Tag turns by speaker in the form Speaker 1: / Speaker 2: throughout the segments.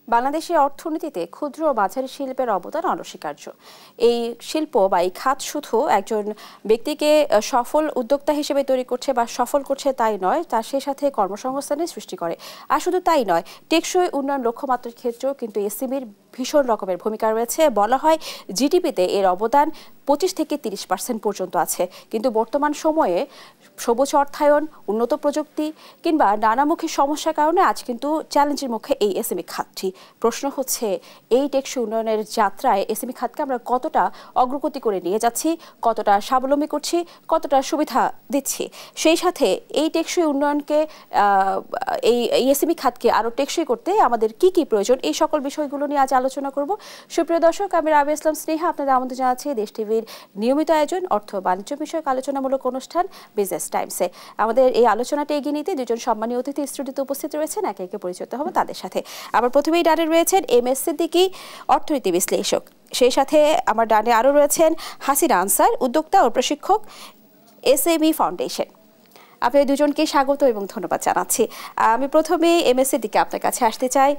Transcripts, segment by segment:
Speaker 1: বাংলাদেশের অর্থনীতিতে ক্ষুদ্র ও মাঝারি শিল্পের অবদান অনস্বীকার্য। এই শিল্প বা এই খাত শুধু একজন ব্যক্তিকে সফল উদ্যোক্তা হিসেবে তৈরি করছে বা সফল করছে তাই নয়, তার সেই সাথে কর্মসংস্থানের সৃষ্টি করে। আর শুধু তাই নয়, টেকসই উন্নয়ন লক্ষ্যমাত্রার ক্ষেত্রেও কিন্তু এসএমইর ভীষণ রকমের ভূমিকা রয়েছে। বলা হয় জিডিপিতে এর অবদান 25 থেকে 30% পর্যন্ত আছে। কিন্তু বর্তমান সময়ে সবুজ অর্থায়ন, উন্নত প্রযুক্তি কিংবা নানামুখী সমস্যার কারণে আজ কিন্তু চ্যালেঞ্জের মুখে এই এসএমই খাতটি। প্রশ্ন হচ্ছে, এই টেকসই উন্নয়নের যাত্রায় এসএমই খাতকে আমরা কতটা অগ্রগতি করে নিয়ে যাচ্ছি, কতটা স্বাবলম্বী করছি, কতটা সুবিধা দিচ্ছি। সেই সাথে এই টেকসই উন্নয়নকে এই এসএমই খাতকে আরও টেকসই করতে আমাদের কি কি প্রয়োজন, এই সকল বিষয়গুলো নিয়ে আজ আলোচনা করব। সুপ্রিয় দর্শক, আমি রাবিয়া ইসলাম স্নেহা আপনাদের আমন্ত্রণ জানাচ্ছি দেশ টিভির নিয়মিত আয়োজন অর্থ বাণিজ্য বিষয়ক আলোচনামূলক অনুষ্ঠান বিজনেস টাইমসে। আমাদের এই আলোচনাটা এগিয়ে নিতে দুজন সম্মানীয় অতিথি স্টুডিওতে উপস্থিত রয়েছেন, একে একে পরিচিত হবে তাদের সাথে। আবার প্রথমেই ডানে রয়েছেন এম.এস. সিদ্দিকী, অর্থনীতি বিশ্লেষক। সেই সাথে আমার ডানে আরও রয়েছেন হাসিনা আনসার, উদ্যোক্তা ও প্রশিক্ষক, এসএমই ফাউন্ডেশন। আপনাদের দুজনকে স্বাগত এবং ধন্যবাদ জানাচ্ছি। আমি প্রথমে এম.এস. সিদ্দিকী আপনার কাছে আসতে চাই।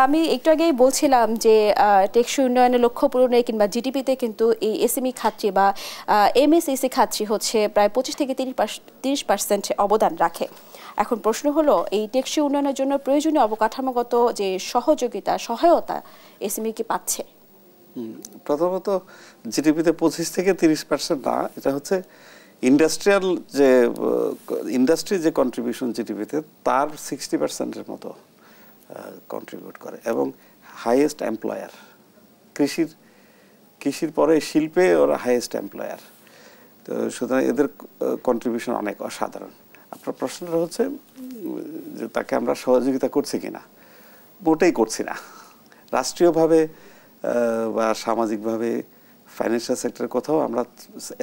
Speaker 1: আমি একটু আগেই বলছিলাম যে টেকসই উন্নয়নের লক্ষ্য পূরণে কিংবা জিডিপিতে কিন্তু এই এসএমই খাতটি বা এমএসএসি খাতটি হচ্ছে প্রায় 25 থেকে 30% অবদান রাখে। এখন প্রশ্ন হলো, এই টেকসই উন্নয়নের জন্য প্রয়োজনীয় অবকাঠামোগত যে সহযোগিতা, সহায়তা এসএমই কি পাচ্ছে?
Speaker 2: প্রথমত জিডিপিতে 25 থেকে 30% না, এটা হচ্ছে ইন্ডাস্ট্রিয়াল যে ইন্ডাস্ট্রি যে কন্ট্রিবিউশন জিডিপিতে তার 60%-এর মতো কন্ট্রিবিউট করে এবং হাইয়েস্ট এমপ্লয়ার। কৃষির পরে শিল্পে ওরা হাইয়েস্ট এমপ্লয়ার। তো সুতরাং এদের কন্ট্রিবিউশন অনেক অসাধারণ। আপনার প্রশ্নটা হচ্ছে যে তাকে আমরা সহযোগিতা করছি কিনা। মোটেই করছি না। রাষ্ট্রীয়ভাবে বা সামাজিকভাবে ফাইন্যান্সিয়াল সেক্টরের কোথাও আমরা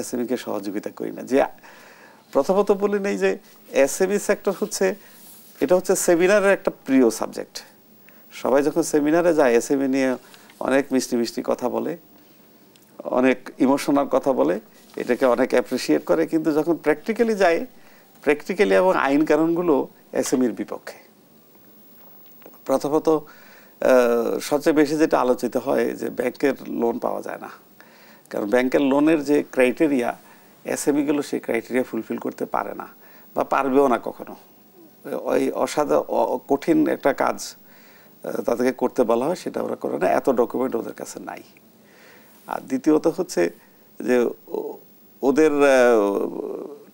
Speaker 2: এসএমইকে সহযোগিতা করি না। যে প্রথমত বলি নেই যে এসএমই সেক্টর হচ্ছে, এটা হচ্ছে সেমিনারের একটা প্রিয় সাবজেক্ট। সবাই যখন সেমিনারে যায় এসএমই নিয়ে অনেক মিষ্টি মিষ্টি কথা বলে, অনেক ইমোশনাল কথা বলে, এটাকে অনেক অ্যাপ্রিসিয়েট করে। কিন্তু যখন প্র্যাকটিক্যালি যায়, প্র্যাকটিক্যালি এবং আইন কানুনগুলো এসএমইর বিপক্ষে। প্রথমত সবচেয়ে বেশি যেটা আলোচিত হয় যে ব্যাংকের লোন পাওয়া যায় না, কারণ ব্যাংকের লোনের যে ক্রাইটেরিয়া এসএমইগুলো সেই ক্রাইটেরিয়া ফুলফিল করতে পারে না বা পারবেও না কখনো। ওই কঠিন একটা কাজ তাদেরকে করতে বলা হয়, সেটা ওরা করে না, এত ডকুমেন্ট ওদের কাছে নাই। আর দ্বিতীয়ত হচ্ছে যে ওদের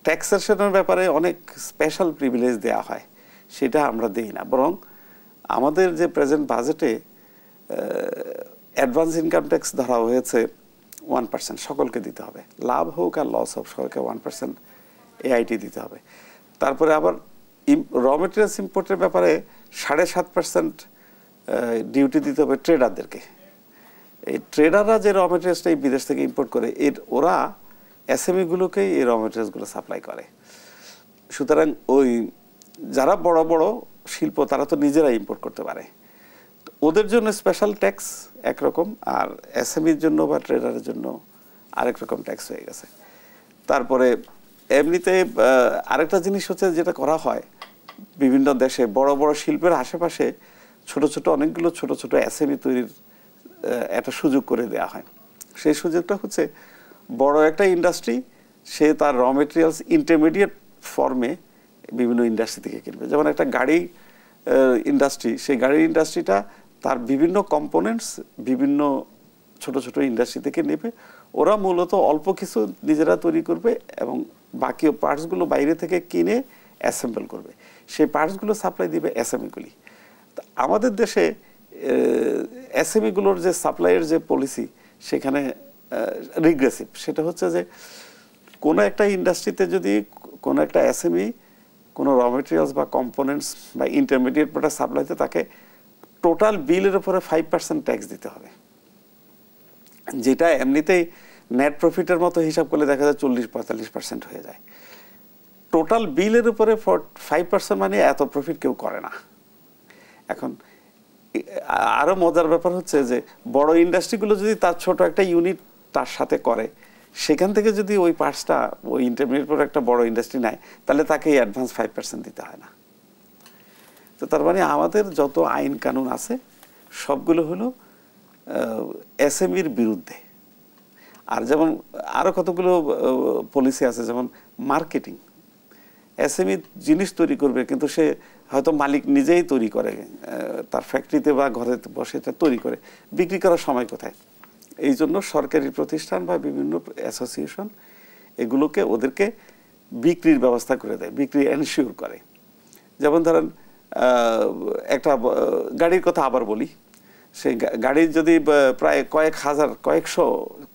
Speaker 2: ট্যাক্সেশনের ব্যাপারে অনেক স্পেশাল প্রিভিলেজ দেওয়া হয়, সেটা আমরা দিই না। বরং আমাদের যে প্রেজেন্ট বাজেটে অ্যাডভান্স ইনকাম ট্যাক্স ধরা হয়েছে 1%, সকলকে দিতে হবে, লাভ হোক আর লস হোক সকলকে 1% এআইটি দিতে হবে। তারপরে আবার র মেটেরিয়ালস ইম্পোর্টের ব্যাপারে 7.5% ডিউটি দিতে হবে ট্রেডারদেরকে। এই ট্রেডাররা যে র মেটেরিয়ালসটা এই বিদেশ থেকে ইম্পোর্ট করে, ওরা এসএমইগুলোকেই এই র মেটেরিয়ালসগুলো সাপ্লাই করে। সুতরাং ওই যারা বড় বড় শিল্প তারা তো নিজেরাই ইম্পোর্ট করতে পারে, ওদের জন্য স্পেশাল ট্যাক্স একরকম, আর এসএমইর জন্য বা ট্রেডারের জন্য আরেক রকম ট্যাক্স হয়ে গেছে। তারপরে এমনিতে আরেকটা জিনিস হচ্ছে যেটা করা হয় বিভিন্ন দেশে, বড় বড় শিল্পের আশেপাশে ছোট ছোট অনেকগুলো ছোট ছোট এসএমই তৈরির একটা সুযোগ করে দেওয়া হয়। সেই সুযোগটা হচ্ছে বড় একটা ইন্ডাস্ট্রি সে তার র মেটেরিয়ালস ইন্টারমিডিয়েট ফর্মে বিভিন্ন ইন্ডাস্ট্রি থেকে কিনবে। যেমন একটা গাড়ি ইন্ডাস্ট্রি, সেই গাড়ির ইন্ডাস্ট্রিটা তার বিভিন্ন কম্পোনেন্টস বিভিন্ন ছোট ছোট ইন্ডাস্ট্রি থেকে নেবে। ওরা মূলত অল্প কিছু নিজেরা তৈরি করবে এবং বাকি পার্টসগুলো বাইরে থেকে কিনে অ্যাসেম্বল করবে, সেই পার্টসগুলো সাপ্লাই দিবে এসএমইগুলি। আমাদের দেশে এসএমইগুলোর যে সাপ্লাইয়ের যে পলিসি সেখানে রিগ্রেসিভ। সেটা হচ্ছে যে কোনো একটা ইন্ডাস্ট্রিতে যদি কোনো একটা এসএমই কোনো র মেটেরিয়ালস বা কম্পোনেন্টস বা ইন্টারমিডিয়েট প্রোডাক্ট সাপ্লাইতে তাকে টোটাল বিলের উপরে 5% ট্যাক্স দিতে হবে, যেটা এমনিতেই নেট প্রফিটের মতো হিসাব করলে দেখা যায় 40-45% হয়ে যায়। টোটাল বিলের উপরে 5% মানে এত প্রফিট কেউ করে না। এখন আরও মজার ব্যাপার হচ্ছে যে বড় ইন্ডাস্ট্রিগুলো যদি তার ছোট একটা ইউনিট তার সাথে করে, সেখান থেকে যদি ওই পার্টসটা ওই ইন্টারমিডিয়েট পর একটা বড় ইন্ডাস্ট্রি নেয়, তাহলে তাকে অ্যাডভান্স 5% দিতে হয় না। তো তার মানে আমাদের যত আইন কানুন আছে সবগুলো হলো এসএমইর বিরুদ্ধে। আর যেমন আরো কতগুলো পলিসি আছে, যেমন মার্কেটিং। এসএমই জিনিস তৈরি করবে, কিন্তু সে হয়তো মালিক নিজেই তৈরি করে, তার ফ্যাক্টরিতে বা ঘরে বসে এটা তৈরি করে, বিক্রি করার সময় কোথায়? এই জন্য সরকারি প্রতিষ্ঠান বা বিভিন্ন অ্যাসোসিয়েশন এগুলোকে ওদেরকে বিক্রির ব্যবস্থা করে দেয়, বিক্রি এনশিওর করে। যেমন ধরেন একটা গাড়ির কথা আবার বলি, সেই গাড়ির যদি প্রায় কয়েকশো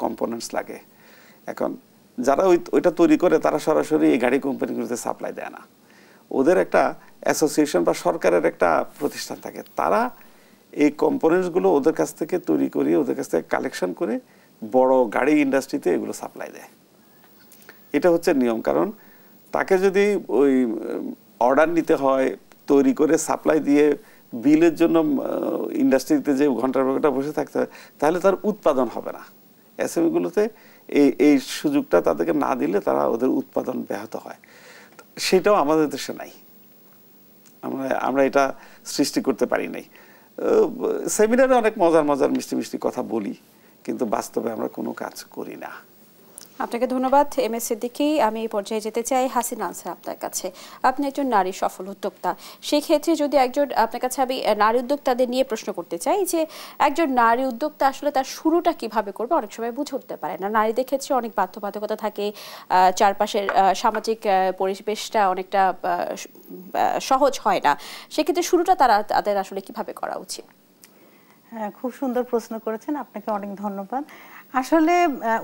Speaker 2: কম্পোনেন্টস লাগে, এখন যারা ওইটা তৈরি করে তারা সরাসরি এই গাড়ি কোম্পানিগুলোতে সাপ্লাই দেয় না, ওদের একটা অ্যাসোসিয়েশন বা সরকারের একটা প্রতিষ্ঠান থাকে, তারা এই কম্পোনেন্টসগুলো ওদের কাছ থেকে তৈরি করিয়ে ওদের কাছ থেকে কালেকশন করে বড় গাড়ি ইন্ডাস্ট্রিতে এগুলো সাপ্লাই দেয়। এটা হচ্ছে নিয়ম। কারণ তাকে যদি ওই অর্ডার নিতে হয়, তৈরি করে সাপ্লাই দিয়ে বিলের জন্য ইন্ডাস্ট্রিতে যে ঘন্টার পর ঘন্টা বসে থাকতে হয়, তাহলে তার উৎপাদন হবে না। এসএমইগুলোতে এই সুযোগটা তাদেরকে না দিলে তারা ওদের উৎপাদন ব্যাহত হয়। সেটাও আমাদের দেশে নাই, আমরা এটা সৃষ্টি করতে পারি নাই। সেমিনারে অনেক মজার মজার মিষ্টি মিষ্টি কথা বলি, কিন্তু বাস্তবে আমরা কোনো কাজ করি না।
Speaker 1: আপনাকে ধন্যবাদ এম এস সিদ্দিকী। আমি এই পর্যায়ে যেতে চাই হাসিনা আনসার আপনার কাছে। আপনি একজন নারী সফল উদ্যোক্তা, সেই ক্ষেত্রে যদি একজন আপনার কাছে আমি নারী উদ্যোক্তাদের নিয়ে প্রশ্ন করতে চাই যে একজন নারী উদ্যোক্তা আসলে তার শুরুটা কিভাবে করবে, অনেক সময় বুঝে উঠতে পারে না। নারীদের ক্ষেত্রে অনেক বাধ্যবাধকতা থাকে, চারপাশের সামাজিক পরিবেশটা অনেকটা সহজ হয় না, সেক্ষেত্রে শুরুটা তাদের আসলে কিভাবে করা উচিত?
Speaker 3: হ্যাঁ, খুব সুন্দর প্রশ্ন করেছেন, আপনাকে অনেক ধন্যবাদ। আসলে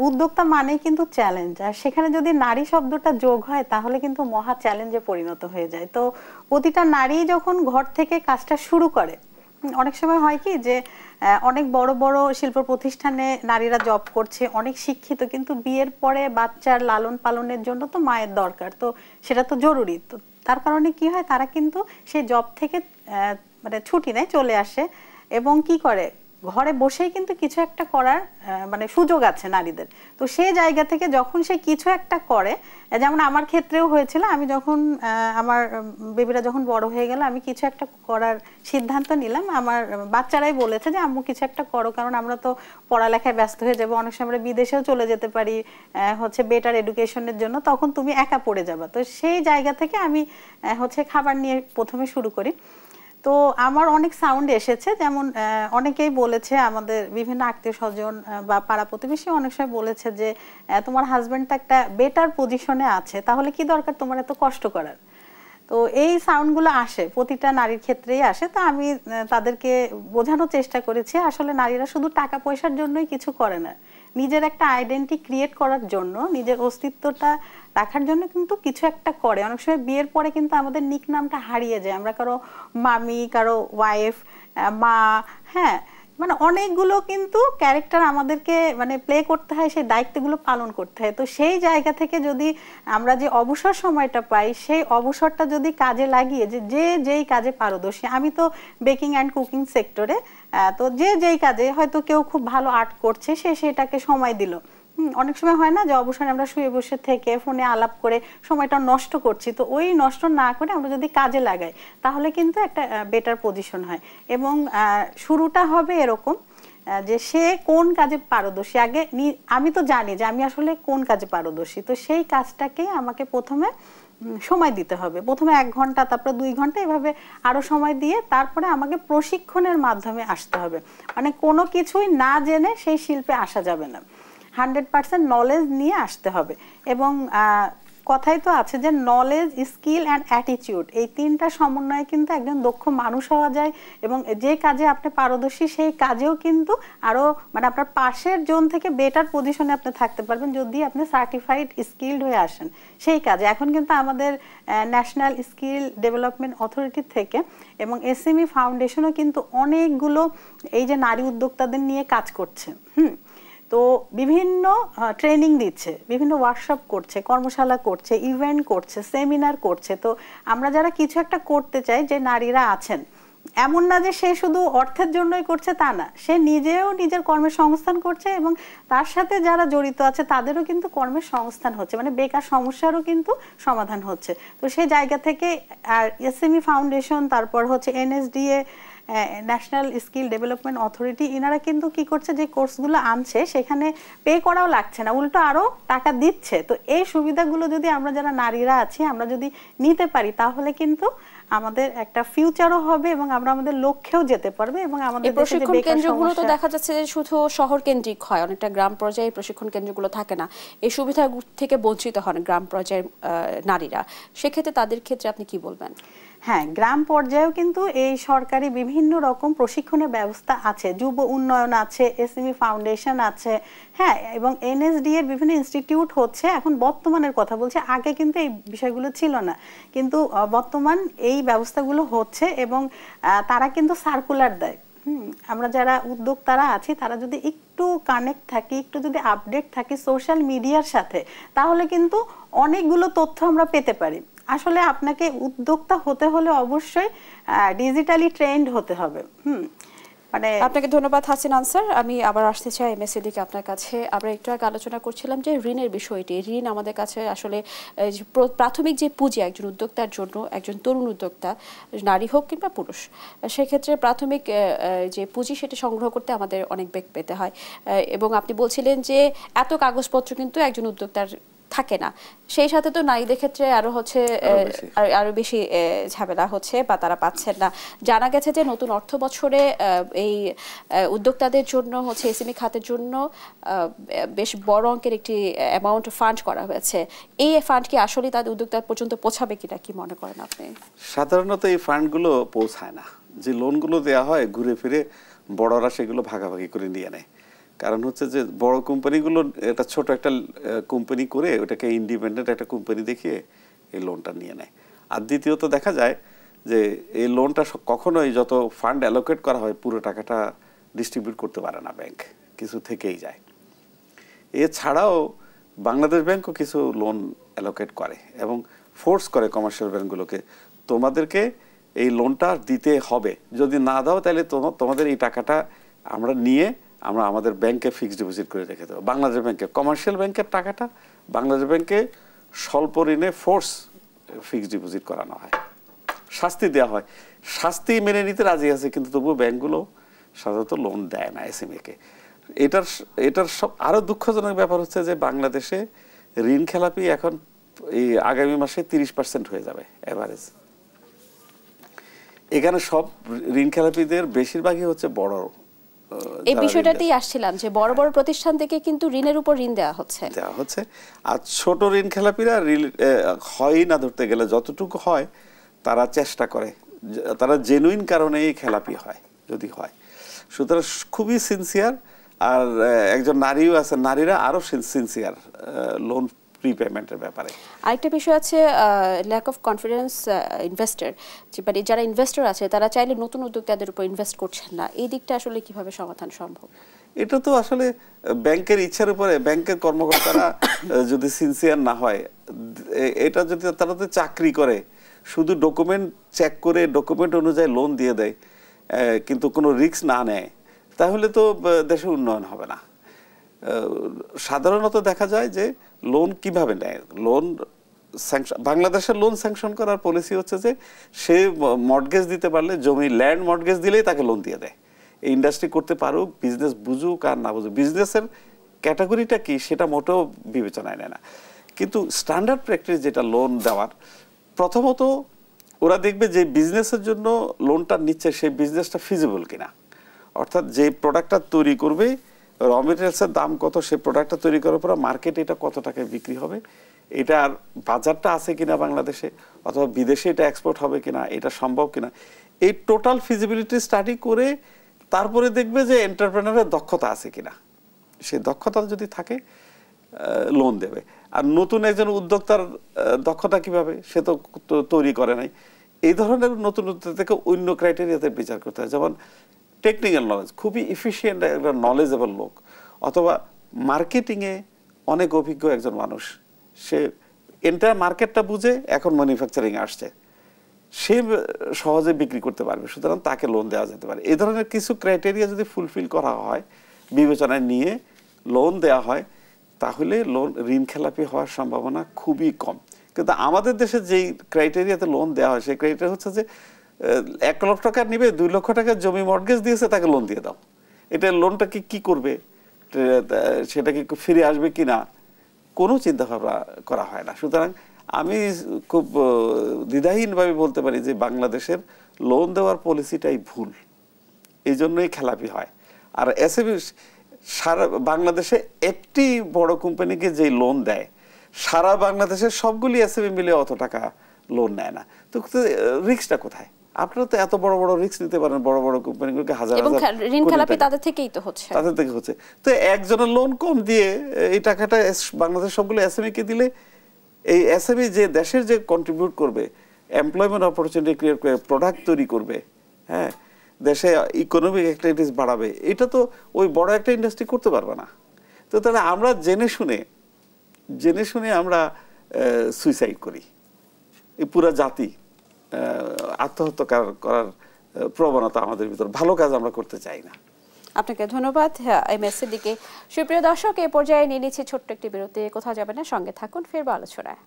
Speaker 3: উদ্যোক্তা মানে কিন্তু চ্যালেঞ্জ, আর সেখানে যদি নারী শব্দটা যোগ হয় তাহলে কিন্তু মহা চ্যালেঞ্জে পরিণত হয়ে যায়। তো প্রতিটা নারী যখন ঘর থেকে কাজটা শুরু করে, অনেক সময় হয় কি যে অনেক বড় বড় শিল্প প্রতিষ্ঠানে নারীরা জব করছে, অনেক শিক্ষিত, কিন্তু বিয়ের পরে বাচ্চার লালন পালনের জন্য তো মায়ের দরকার, তো সেটা তো জরুরি। তো তার কারণে কি হয়, তারা কিন্তু সেই জব থেকে মানে ছুটি নেয়, চলে আসে এবং কি করে, ঘরে বসেই কিন্তু কিছু একটা করার মানে সুযোগ আছে নারীদের। তো সেই জায়গা থেকে যখন সে কিছু একটা করে, যেমন আমার ক্ষেত্রেও হয়েছিল, আমি যখন আমার বেবিরা যখন বড় হয়ে গেল, আমি কিছু একটা করার সিদ্ধান্ত নিলাম। আমার বাচ্চারাই বলেছে যে আম্মু কিছু একটা করো, কারণ আমরা তো পড়ালেখায় ব্যস্ত হয়ে যাবো, অনেক সময় আমরা বিদেশেও চলে যেতে পারি হচ্ছে বেটার এডুকেশনের জন্য, তখন তুমি একা পড়ে যাবা। তো সেই জায়গা থেকে আমি হচ্ছে খাবার নিয়ে প্রথমে শুরু করি। তো আমার অনেক সাউন্ড এসেছে, যেমন অনেকেই বলেছে, আমাদের বিভিন্ন আত্মীয় স্বজন বা পাড়া প্রতিবেশী অনেক সময় বলেছে যে তোমার হাজব্যান্ড তো একটা বেটার পজিশনে আছে, তাহলে কি দরকার তোমার এত কষ্ট করার। তো এই সাউন্ডগুলো আসে, প্রতিটা নারীর ক্ষেত্রেই আসে। তো আমি তাদেরকে বোঝানোর চেষ্টা করেছি আসলে নারীরা শুধু টাকা পয়সার জন্যই কিছু করে না, নিজের একটা আইডেন্টিটি ক্রিয়েট করার জন্য, নিজের অস্তিত্বটা রাখার জন্য কিন্তু কিছু একটা করে। অনেক সময় বিয়ের পরে কিন্তু আমাদের নিক নামটা হারিয়ে যায়, আমরা কারো মামি, কারো ওয়াইফ, মা, হ্যাঁ, মানে অনেকগুলো কিন্তু ক্যারেক্টার আমাদেরকে মানে প্লে করতে হয়, সেই দায়িত্বগুলো পালন করতে হয়। তো সেই জায়গা থেকে যদি আমরা যে অবসর সময়টা পাই, সেই অবসরটা যদি কাজে লাগিয়ে যে যেই কাজে পারদর্শী, আমি তো বেকিং অ্যান্ড কুকিং সেক্টরে, তো যে যেই কাজে, হয়তো কেউ খুব ভালো আর্ট করছে, সে সেটাকে সময় দিল। অনেক সময় হয় না যে অবসরে আমরা শুয়ে বসে থেকে ফোনে আলাপ করে সময়টা নষ্ট করছি, তো ওই নষ্ট না করে আমরা যদি কাজে লাগাই তাহলে কিন্তু একটা বেটার পজিশন হয়। এবং শুরুটা হবে এরকম যে সে কোন কাজে পারদর্শী, আগে আমি তো জানি যে আমি আসলে কোন কাজে পারদর্শী, তো সেই কাজটাকেই আমাকে প্রথমে সময় দিতে হবে। প্রথমে 1 ঘন্টা, তারপরে 2 ঘন্টা, এভাবে আরো সময় দিয়ে তারপরে আমাকে প্রশিক্ষণের মাধ্যমে আসতে হবে। মানে কোনো কিছুই না জেনে সেই শিল্পে আসা যাবে না, 100% নলেজ নিয়ে আসতে হবে। এবং কথাই তো আছে যে নলেজ, স্কিল অ্যান্ড অ্যাটিটিউড, এই 3টা সমন্বয়ে কিন্তু একজন দক্ষ মানুষ হওয়া যায়। এবং যে কাজে আপনি পারদর্শী, সেই কাজেও কিন্তু আরো মানে আপনার পাশের জন থেকে বেটার পজিশনে আপনি থাকতে পারবেন যদি আপনি সার্টিফাইড স্কিলড হয়ে আসেন সেই কাজে। এখন কিন্তু আমাদের ন্যাশনাল স্কিল ডেভেলপমেন্ট অথরিটি থেকে এবং এসএমই ফাউন্ডেশনও কিন্তু অনেকগুলো এই যে নারী উদ্যোক্তাদের নিয়ে কাজ করছে। তো বিভিন্ন ট্রেনিং দিচ্ছে, বিভিন্ন ওয়ার্কশপ করছে, কর্মশালা করছে, ইভেন্ট করছে, সেমিনার করছে। তো আমরা যারা কিছু একটা করতে চাই, যে নারীরা আছেন, এমন না যে সে শুধু অর্থের জন্যই করছে তা না, সে নিজেও নিজের কর্মের সংস্থান করছে এবং তার সাথে যারা জড়িত আছে তাদেরও কিন্তু কর্মের সংস্থান হচ্ছে, মানে বেকার সমস্যারও কিন্তু সমাধান হচ্ছে। তো সেই জায়গা থেকে আর এসএমই ফাউন্ডেশন, তারপর হচ্ছে NSDA, national skill development authority ইনারা কিন্তু কি করছে, যে কোর্সগুলো আনছে সেখানে পে করাও লাগছে না, উল্টো আরো টাকা দিচ্ছে। তো এই সুবিধাগুলো যদি আমরা যারা নারীরা আছি আমরা যদি নিতে পারি তাহলে কিন্তু আমাদের একটা ফিউচারও হবে এবং আমরা আমাদের লক্ষ্যেও যেতে পারবো। এবং আমাদের
Speaker 1: প্রশিক্ষণ কেন্দ্রগুলো তো দেখা যাচ্ছে যে শুধু শহর কেন্দ্রিক হয়, অনেকটা গ্রাম পর্যায়ে প্রশিক্ষণ কেন্দ্রগুলো থাকে না, এই সুবিধা থেকে বঞ্চিত হন গ্রাম পর্যায়ের নারীরা। সেক্ষেত্রে তাদের ক্ষেত্রে আপনি কি বলবেন?
Speaker 3: হ্যাঁ, গ্রাম পর্যায়েও কিন্তু এই সরকারি বিভিন্ন রকম প্রশিক্ষণের ব্যবস্থা আছে, যুব উন্নয়ন আছে, এসএমই ফাউন্ডেশন আছে, হ্যাঁ, এবং এনএসডি এর বিভিন্ন ইনস্টিটিউট হচ্ছে। এখন বর্তমানের কথা বলছে, আগে কিন্তু এই বিষয়গুলো ছিল না, কিন্তু বর্তমান এই ব্যবস্থাগুলো হচ্ছে এবং তারা কিন্তু সার্কুলার দেয়। আমরা যারা উদ্যোক্তারা আছি তারা যদি একটু কানেক্ট থাকি, একটু যদি আপডেট থাকি সোশ্যাল মিডিয়ার সাথে, তাহলে কিন্তু অনেকগুলো তথ্য আমরা পেতে পারি। আসলে আপনাকে উদ্যোক্তা হতে হলে অবশ্যই ডিজিটালি ট্রেন্ড হতে হবে।
Speaker 1: মানে আপনাকে ধন্যবাদ হাসিনা আনসার। আমি আবার আসতে চাই এমএস সিদ্দিকী আপনার কাছে। আমরা একটু আগে আলোচনা করছিলাম যে ঋণের বিষয়টি। ঋণ আমাদের কাছে আসলে প্রাথমিক যে পুঁজি একজন উদ্যোক্তার জন্য, একজন তরুণ উদ্যোক্তা নারী হোক কিংবা পুরুষ, সেক্ষেত্রে প্রাথমিক যে পুঁজি সেটা সংগ্রহ করতে আমাদের অনেক বেগ পেতে হয়। এবং আপনি বলছিলেন যে এত কাগজপত্র কিন্তু একজন উদ্যোক্তার থাকে না, সেই সাথে তো নারীদের ক্ষেত্রে আরো বেশি ঝামেলা হচ্ছে বা তারা পাচ্ছেন না। জানা গেছে যে নতুন অর্থ বছরে এই উদ্যোক্তাদের জন্য হচ্ছে এসএমই খাতের জন্য বেশ বড় অঙ্কের একটি অ্যামাউন্ট ফান্ড করা হয়েছে। এই ফান্ড কি আসলে তাদের উদ্যোক্তা পর্যন্ত পৌঁছাবে কিনা, কি মনে করেন আপনি?
Speaker 2: সাধারণত এই ফান্ডগুলো পৌঁছায় না। যে লোনগুলো দেওয়া হয় ঘুরে ফিরে বড়রা সেগুলো ভাগাভাগি করে নিয়ে নেয়। কারণ হচ্ছে যে বড় কোম্পানিগুলো এটা ছোট একটা কোম্পানি করে ওটাকে ইন্ডিপেন্ডেন্ট একটা কোম্পানি দেখিয়ে এই লোনটা নিয়ে নেয়। আর দ্বিতীয়ত দেখা যায় যে এই লোনটা কখনোই যত ফান্ড অ্যালোকেট করা হয় পুরো টাকাটা ডিস্ট্রিবিউট করতে পারে না ব্যাংক, কিছু থেকেই যায়। এছাড়াও বাংলাদেশ ব্যাংকও কিছু লোন অ্যালোকেট করে এবং ফোর্স করে কমার্শিয়াল ব্যাংকগুলোকে, তোমাদেরকে এই লোনটা দিতে হবে, যদি না দাও তাহলে তোমাদের এই টাকাটা আমরা নিয়ে আমরা আমাদের ব্যাংকে ফিক্সড ডিপোজিট করে রেখে দেবো। বাংলাদেশ ব্যাংকে, কমার্শিয়াল ব্যাংকের টাকাটা বাংলাদেশ ব্যাংকে স্বল্প ঋণে ফোর্স ফিক্সড ডিপোজিট করানো হয়, শাস্তি দেওয়া হয়। শাস্তি মেনে নিতে রাজি আছে, কিন্তু তবুও ব্যাংকগুলো সাধারণত লোন দেয় না এসএমইকে। এটার সব আরও দুঃখজনক ব্যাপার হচ্ছে যে বাংলাদেশে ঋণ খেলাপি এখন এই আগামী মাসে 30% হয়ে যাবে এভারেজ। এখানে সব ঋণ খেলাপিদের বেশিরভাগই হচ্ছে বড়।
Speaker 1: এই বিষয়টাতেই আসছিলাম যে বড় বড় প্রতিষ্ঠান থেকে কিন্তু ঋণের উপর ঋণ দেওয়া হচ্ছে।
Speaker 2: আর ছোট ঋণ খেলাপিরা হয় না, ধরতে গেলে যতটুকু হয় তারা চেষ্টা করে, তারা জেনুইন কারণেই খেলাপি হয় যদি হয়। সুতরাং খুবই সিনসিয়ার। আর একজন নারীও আছে, নারীরা আরো সিনসিয়ার লোন প্রিপেমেন্টের ব্যাপারে।
Speaker 1: আরেকটা বিষয় আছে ল্যাক অফ কনফিডেন্স ইনভেস্টর, যে মানে যারা ইনভেস্টর আছে তারা চাইলে নতুন উদ্যোক্তাদের উপর ইনভেস্ট করছেন না, এই দিকটা আসলে কিভাবে সমাধান সম্ভব?
Speaker 2: এটা তো আসলে ব্যাংকের ইচ্ছার উপরে, ব্যাংকের কর্মকর্তারা যদি সিনসিয়ার না হয়, এটা যদি তারা তো চাকরি করে শুধু ডকুমেন্ট চেক করে ডকুমেন্ট অনুযায়ী লোন দিয়ে দেয় কিন্তু কোনো রিস্ক না নেয়, তাহলে তো দেশের উন্নয়ন হবে না। সাধারণত দেখা যায় যে লোন কিভাবে নেয়, লোন স্যাংশন, বাংলাদেশের লোন স্যাংশন করার পলিসি হচ্ছে যে সে মর্টগেজ দিতে পারলে, জমি ল্যান্ড মর্টগেজ দিলেই তাকে লোন দিয়ে দেয়। এই ইন্ডাস্ট্রি করতে পারুক, বিজনেস বুঝুক আর না বুঝুক, বিজনেসের ক্যাটাগরিটা কি সেটা মোটেও বিবেচনায় নেয় না। কিন্তু স্ট্যান্ডার্ড প্র্যাকটিস যেটা লোন দেওয়ার, প্রথমত ওরা দেখবে যে বিজনেসের জন্য লোনটা নিচ্ছে সেই বিজনেসটা ফিজিবল কিনা, অর্থাৎ যে প্রোডাক্টটা তৈরি করবে র মেটেরিয়ালসের দাম কত, সেই প্রোডাক্টটা তৈরি করার পর মার্কেটে এটা কত টাকায় বিক্রি হবে, এটার বাজারটা আছে কিনা বাংলাদেশে, অথবা বিদেশে এটা এক্সপোর্ট হবে কিনা, এটা সম্ভব কিনা, এই টোটাল ফিজিবিলিটি স্টাডি করে তারপরে দেখবে যে এন্টারপ্রেনারের দক্ষতা আছে কিনা। সেই দক্ষতা যদি থাকে লোন দেবে। আর নতুন একজন উদ্যোক্তার দক্ষতা কিভাবে, সে তো তৈরি করে নাই। এই ধরনের নতুন উদ্যোক্তাকে অন্য ক্রাইটেরিয়াতে বিচার করতে হয়, যেমন টেকনিক্যাল নলেজ, খুবই এফিশিয়েন্ট একটা নলেজেবল লোক, অথবা মার্কেটিংয়ে অনেক অভিজ্ঞ একজন মানুষ, সে এন্টায়ার মার্কেটটা বুঝে এখন ম্যানুফ্যাকচারিং আসছে, সে সহজে বিক্রি করতে পারবে, সুতরাং তাকে লোন দেওয়া যেতে পারে। এই ধরনের কিছু ক্রাইটেরিয়া যদি ফুলফিল করা হয়, বিবেচনায় নিয়ে লোন দেওয়া হয়, তাহলে লোন ঋণ খেলাপি হওয়ার সম্ভাবনা খুবই কম। কিন্তু আমাদের দেশে যেই ক্রাইটেরিয়াতে লোন দেওয়া হয় সেই ক্রাইটেরিয়া হচ্ছে যে 1 লক্ষ টাকা নিবে, 2 লক্ষ টাকা জমি মর্টগেজ দিয়েছে, তাকে লোন দিয়ে দাও। এটা লোনটা কি করবে, সেটা কি ফিরে আসবে কিনা, কোনো চিন্তা ভাবনা করা হয় না। সুতরাং আমি খুব দ্বিধাহীনভাবে বলতে পারি যে বাংলাদেশের লোন দেওয়ার পলিসিটাই ভুল, এই জন্যই খেলাপি হয়। আর এসএমই সারা বাংলাদেশে একটি বড় কোম্পানিকে যে লোন দেয়, সারা বাংলাদেশের সবগুলি এসএমই মিলে অত টাকা লোন নেয় না। তো রিস্কটা কোথায়? আপনারা তো এত বড় বড় রিস্ক নিতে পারেন, বড় বড় কোম্পানিগুলোকে হাজার হাজার
Speaker 1: ঋণ খেলাপি তাদের থেকেই তো হচ্ছে,
Speaker 2: তাদের থেকে হচ্ছে। তো একজনের লোন কম দিয়ে এই টাকাটা বাংলাদেশ সবগুলো এসএমই কে দিলে, এই এসএমই যে দেশের যে কন্ট্রিবিউট করবে, এমপ্লয়মেন্ট অপরচুনিটি ক্রিয়েট করে, প্রোডাক্ট তৈরি করবে, হ্যাঁ, দেশে ইকোনমিক অ্যাক্টিভিটিস বাড়াবে, এটা তো ওই বড় একটা ইন্ডাস্ট্রি করতে পারবে না। তো তাহলে আমরা জেনে শুনে আমরা সুইসাইড করি, এই পুরা জাতি আত্মহত্যা করার প্রবণতা আমাদের ভিতর, ভালো কাজ আমরা করতে চাই না।
Speaker 1: আপনাকে ধন্যবাদ এমএস সিদ্দিকী। সুপ্রিয় দর্শক, এই পর্যায়ে নিয়ে নিচ্ছি ছোট্ট একটি বিরতি, কোথাও যাবেন না, সঙ্গে থাকুন, ফিরবো আলোচনায়।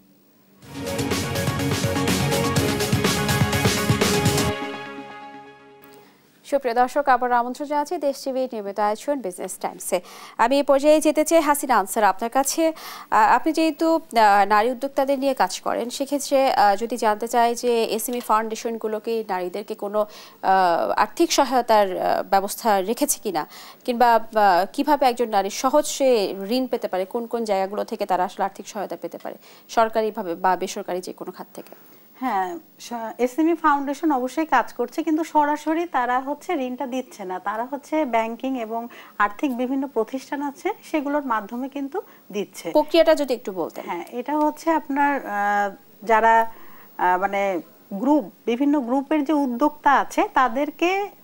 Speaker 1: সুপ্রিয় দর্শক, আবার আমন্ত্রণ জানাচ্ছি দেশ টিভি নিয়মিত আয়োজন বিজনেস টাইমসে। আমি এই পর্যায়ে যেতে চাই হাসিনা আনসার আপনার কাছে। আপনি যেহেতু নারী উদ্যোক্তাদের নিয়ে কাজ করেন, সেক্ষেত্রে যদি জানতে চাই যে এসএমই ফাউন্ডেশনগুলোকে নারীদেরকে কোনো আর্থিক সহায়তার ব্যবস্থা রেখেছে কিনা, কিংবা কিভাবে একজন নারী সহজে ঋণ পেতে পারে, কোন কোন জায়গাগুলো থেকে তারা আসলে আর্থিক সহায়তা পেতে পারে, সরকারিভাবে বা বেসরকারি যে কোনো খাত থেকে?
Speaker 3: হ্যাঁ, এসএমই ফাউন্ডেশন অবশ্যই কাজ করছে, কিন্তু সরাসরি তারা হচ্ছে ঋণটা দিচ্ছে না, তারা হচ্ছে ব্যাংকিং এবং আর্থিক বিভিন্ন প্রতিষ্ঠান আছে সেগুলোর মাধ্যমে কিন্তু দিচ্ছে।
Speaker 1: প্রক্রিয়াটা যদি একটু বলতেন।
Speaker 3: হ্যাঁ, এটা হচ্ছে আপনার যারা মানে বিভিন্ন গ্রুপের যে উদ্যোক্তা আছে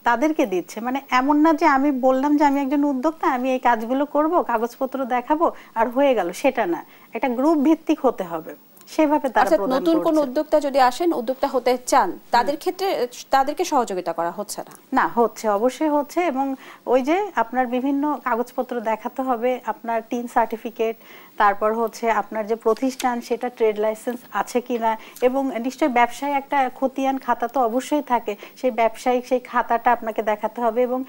Speaker 3: তাদেরকে দিচ্ছে। মানে এমন না যে আমি বললাম যে আমি একজন উদ্যোক্তা, আমি এই কাজগুলো করব, কাগজপত্র দেখাবো আর হয়ে গেল, সেটা না, এটা গ্রুপ ভিত্তিক হতে হবে, সেভাবে তারা প্রদান করছে।
Speaker 1: নতুন কোন উদ্যোক্তা যদি আসেন, উদ্যোক্তা হতে চান, তাদের ক্ষেত্রে তাদেরকে সহযোগিতা করা হচ্ছে না?
Speaker 3: না, হচ্ছে, অবশ্যই হচ্ছে। এবং ওই যে আপনার বিভিন্ন কাগজপত্র দেখাতে হবে, আপনার টিন সার্টিফিকেট, তারপর হচ্ছে আপনার যে প্রতিষ্ঠান সেটা ট্রেড লাইসেন্স আছে কিনা, এবং নিশ্চয়ই ব্যবসায়ী একটা খতিয়ান খাতা তো অবশ্যই থাকে, সেই ব্যবসায়িক সেই খাতাটা আপনাকে দেখাতে হবে। এবং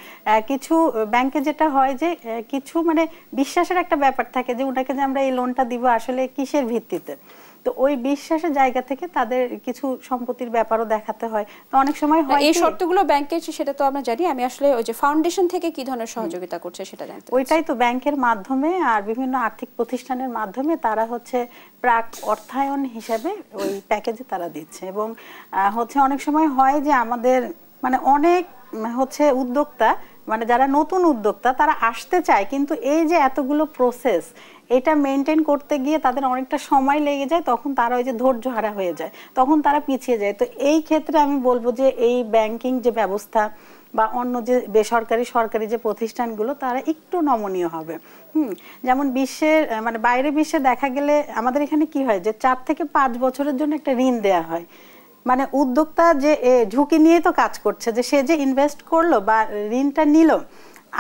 Speaker 3: কিছু ব্যাংকে যেটা হয় যে কিছু মানে বিশ্বাসের একটা ব্যাপার থাকে যে ওনাকে যে আমরা এই লোনটা দিব আসলে কিসের ভিত্তিতে, তো ওই বিশ্বাসের জায়গা থেকে তাদের কিছু সম্পত্তির ব্যাপারও দেখাতে হয়। তো অনেক সময় হয়
Speaker 1: এই শর্তগুলো ব্যাংকের, সেটা তো আমরা জানি, আমি আসলে ওই যে ফাউন্ডেশন থেকে কি ধরনের সহযোগিতা করছে সেটা জানতে।
Speaker 3: ওইটাই তো, ব্যাংকের মাধ্যমে আর বিভিন্ন আর্থিক প্রতিষ্ঠানের মাধ্যমে তারা হচ্ছে প্রাক অর্থায়ন হিসেবে ওই প্যাকেজে তারা দিচ্ছে। এবং হচ্ছে অনেক সময় হয় যে আমাদের মানে অনেক হচ্ছে উদ্যোক্তা, মানে যারা নতুন উদ্যোক্তা তারা আসতে চায়, কিন্তু এই যে এতগুলো প্রসেস এটা মেনটেন করতে গিয়ে তাদের অনেকটা সময় লেগে যায়, তখন তারা ওই যে ধৈর্য হারা হয়ে যায়, তখন তারা পিছিয়ে যায়। তো এই ক্ষেত্রে আমি বলবো যে এই ব্যাংকিং যে ব্যবস্থা বা অন্য যে বেসরকারি সরকারি যে প্রতিষ্ঠানগুলো, তারা একটু নমনীয় হবে। যেমন বিশ্বের মানে বাইরে বিশ্বে দেখা গেলে আমাদের এখানে কি হয় যে 4 থেকে 5 বছরের জন্য একটা ঋণ দেয়া হয়। মানে উদ্যোক্তা যে ঝুঁকি নিয়ে তো কাজ করছে, যে সে যে ইনভেস্ট করলো বা ঋণটা নিল,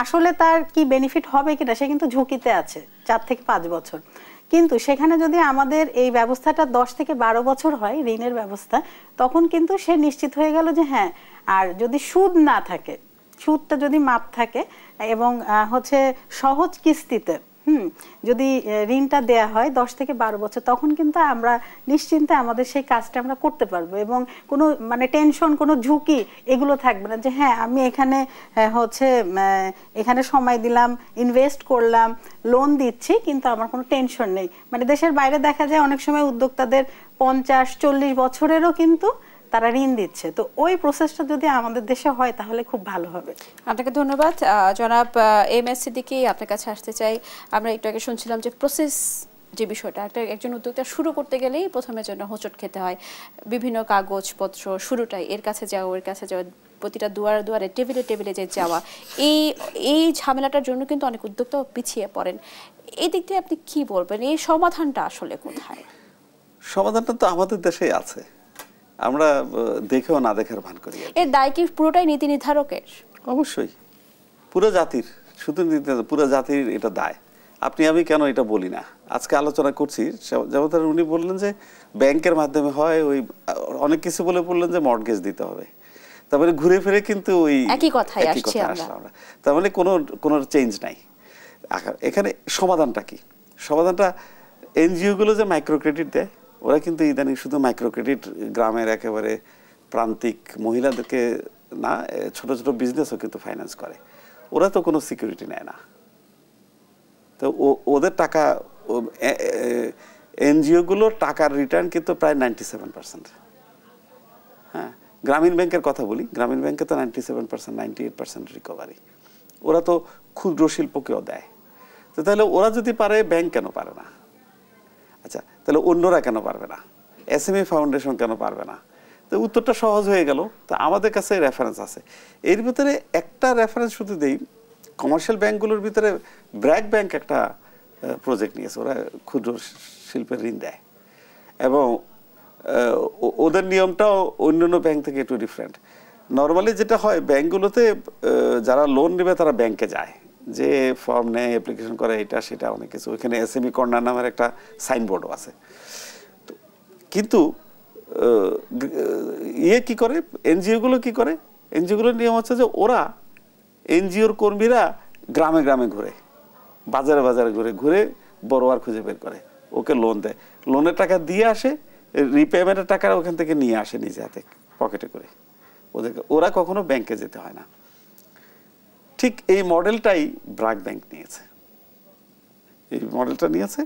Speaker 3: আসলে তার কি বেনিফিট হবে কিনা সে কিন্তু ঝুঁকিতে আছে 4 থেকে 5 বছর। কিন্তু সেখানে যদি আমাদের এই ব্যবস্থাটা 10 থেকে 12 বছর হয় ঋণের ব্যবস্থা, তখন কিন্তু সে নিশ্চিত হয়ে গেল যে হ্যাঁ, আর যদি সুদ না থাকে, সুদটা যদি মাপ থাকে এবং হচ্ছে সহজ কিস্তিতে যদি ঋণটা দেয়া হয় 10 থেকে 12 বছর, তখন কিন্তু আমরা নিশ্চিন্তে আমাদের সেই কাজটা আমরা করতে পারবো এবং কোনো মানে টেনশন, কোনো ঝুঁকি এগুলো থাকবে না যে হ্যাঁ আমি এখানে হচ্ছে এখানে সময় দিলাম, ইনভেস্ট করলাম, লোন দিচ্ছি, কিন্তু আমার কোনো টেনশন নেই। মানে দেশের বাইরে দেখা যায় অনেক সময় উদ্যোক্তাদের 50-40 বছরেরও কিন্তু তারা ঋণ দিচ্ছে। তো ওই প্রসেসটা যদি আমাদের দেশে হয় তাহলে খুব ভালো হবে।
Speaker 1: আপনাকে ধন্যবাদ জনাব এমএস সিদ্দিকী। আপনার কাছে আসতে চাই, আমরা একটু আগে শুনছিলাম যে প্রসেস যে বিষয়টা, একজন উদ্যোক্তা শুরু করতে গেলেই প্রথমের জন্য হোঁচট খেতে হয়, বিভিন্ন কাগজপত্র, শুরুটাই এর কাছে যাওয়া, ওর কাছে যাওয়া, প্রতিটা দুয়ারে দুয়ারে, টেবিলে টেবিলে যে যাওয়া, এই ঝামেলাটার জন্য কিন্তু অনেক উদ্যোক্তাও পিছিয়ে পড়েন। এই দিক দিয়ে আপনি কি বলবেন, এই সমাধানটা আসলে কোথায়?
Speaker 2: সমাধানটা তো আমাদের দেশেই আছে, আমরা দেখেও না দেখার ভান করি।
Speaker 1: এর দায় কি পুরোটাই নীতি নির্ধারকের?
Speaker 2: অবশ্যই পুরো জাতির, শুধু পুরো জাতির এটা দায়। আপনি আমি কেন এটা বলি না, আজকে আলোচনা করছি, যেমন উনি বললেন যে ব্যাংকের মাধ্যমে হয়, ওই অনেক কিছু বলে বললেন যে মর্টগেজ দিতে হবে। তারপরে ঘুরে ফিরে কিন্তু ওই
Speaker 1: একই কথাই আসছি
Speaker 2: আমরা। তার মানে কোনো চেঞ্জ নাই। এখানে সমাধানটা কি? সমাধানটা এনজিও গুলো যে মাইক্রো ক্রেডিট দেয়, ওরা কিন্তু ইদানিং শুধু মাইক্রো ক্রেডিট গ্রামের একেবারে প্রান্তিক মহিলাদেরকে না, ছোট ছোট বিজনেসও কিন্তু ফাইন্যান্স করে। ওরা তো কোনো সিকিউরিটি নেয় না। তো ওদের টাকা, এনজিও গুলোর টাকার রিটার্ন কিন্তু প্রায় 97%। হ্যাঁ, গ্রামীণ ব্যাংকের কথা বলি, গ্রামীণ ব্যাংকে তো 97%, 98% রিকভারি। ওরা তো ক্ষুদ্র শিল্পকেও দেয়। তো তাহলে ওরা যদি পারে, ব্যাংক কেন পারে না? আচ্ছা, তাহলে অন্যরা কেন পারবে না? এসএমই ফাউন্ডেশন কেন পারবে না? তো উত্তরটা সহজ হয়ে গেল। তো আমাদের কাছে রেফারেন্স আছে। এর ভিতরে একটা রেফারেন্স শুধু দেই, কমার্শিয়াল ব্যাংকগুলোর ভিতরে ব্র্যাক ব্যাংক একটা প্রজেক্ট নিয়েছে। ওরা ক্ষুদ্র শিল্পের ঋণ দেয় এবং ওদের নিয়মটাও অন্যান্য ব্যাংক থেকে একটু ডিফারেন্ট। নর্মালি যেটা হয়, ব্যাংকগুলোতে যারা লোন নেবে তারা ব্যাংকে যায়, যে ফর্ম নেয়, অ্যাপ্লিকেশন করে, এটা সেটা অনেক কিছু। ওইখানে এসএমই কর্নার নামের একটা সাইনবোর্ডও আছে। কিন্তু কি করে, এনজিওগুলো কি করে? এনজিওগুলোর নিয়ম হচ্ছে যে ওরা, এনজিওর কর্মীরা গ্রামে গ্রামে ঘুরে, বাজারে বাজারে ঘুরে ঘুরে বড়োয়ার খুঁজে বের করে, ওকে লোন দেয়। লোনের টাকা দিয়ে আসে, রিপেমেন্টের টাকা ওখান থেকে নিয়ে আসে নিজে হাতে পকেটে করে। ওরা কখনো ব্যাংকে যেতে হয় না। ঠিক এই মডেলটাই ব্র্যাক ব্যাংক নিয়েছে। এই মডেলটা নিয়েছে,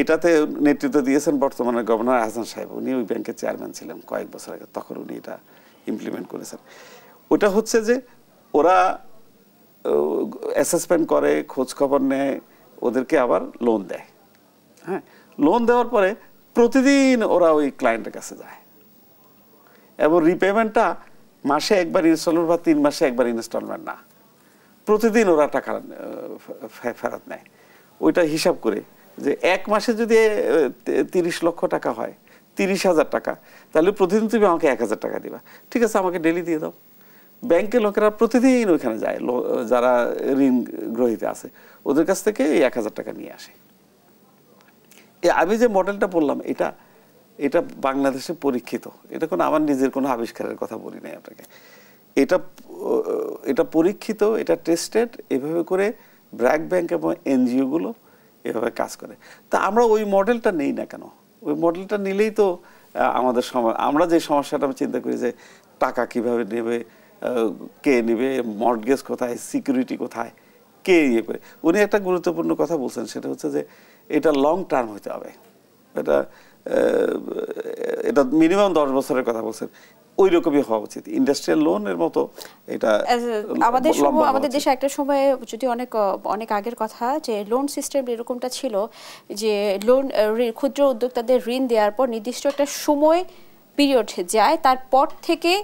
Speaker 2: এটাতে নেতৃত্ব দিয়েছেন বর্তমানে গভর্নর আহসান সাহেব। উনি ওই ব্যাংকের চেয়ারম্যান ছিলেন কয়েক বছর আগে, তখন উনি এটা ইমপ্লিমেন্ট করেছেন। ওটা হচ্ছে যে ওরা অ্যাসেসমেন্ট করে, খোঁজ খবর নেয়, ওদেরকে আবার লোন দেয়। হ্যাঁ, লোন দেওয়ার পরে প্রতিদিন ওরা ওই ক্লায়েন্টের কাছে যায় এবং রিপেমেন্টটা মাসে একবার ইনস্টলমেন্ট বা 3 মাসে একবার ইনস্টলমেন্ট না, প্রতিদিন ওরা টাকা ফেরত নেয়। ওইটা হিসাব করে যে এক মাসে যদি 30 লক্ষ টাকা হয়, 30,000 টাকা, তাহলে প্রতিদিন তুমি আমাকে 1,000 টাকা দিবা। ঠিক আছে, আমাকে ডেলি দিয়ে দাও। ব্যাংকের লোকেরা প্রতিদিন ওইখানে যায়, যারা ঋণ গ্রহীতা আছে ওদের কাছ থেকে এই 1,000 টাকা নিয়ে আসে। আমি যে মডেলটা বললাম, এটা বাংলাদেশে পরীক্ষিত। এটা কোনো আমার নিজের কোনো আবিষ্কারের কথা বলি নাই আপনাকে। এটা পরীক্ষিত, এটা টেস্টেড। এভাবে করে ব্র্যাক ব্যাংক এবং এনজিও গুলো এভাবে কাজ করে। তা আমরা ওই মডেলটা নেই না কেন? ওই মডেলটা নিলেই তো আমাদের আমরা যে সমস্যাটা চিন্তা করি যে টাকা কিভাবে নেবে, কে নেবে, মর্টগেজ কোথায়, সিকিউরিটি কোথায়, কে ইয়ে করে। উনি একটা গুরুত্বপূর্ণ কথা বলছেন, সেটা হচ্ছে যে এটা লং টার্ম হতে হবে। এটা মিনিমাম 10 বছরের কথা বলছেন। ওই রকমই হওয়া উচিত, ইন্ডাস্ট্রিয়াল লোনের মতো। এটা
Speaker 1: আমাদের দেশে একটা সময়, যদি অনেক আগের কথা, যে লোন সিস্টেম এরকমটা ছিল যে ক্ষুদ্র উদ্যোক্তাদের ঋণ দেওয়ার পর নির্দিষ্ট একটা সময় পিরিয়ড যায়, তারপর থেকে,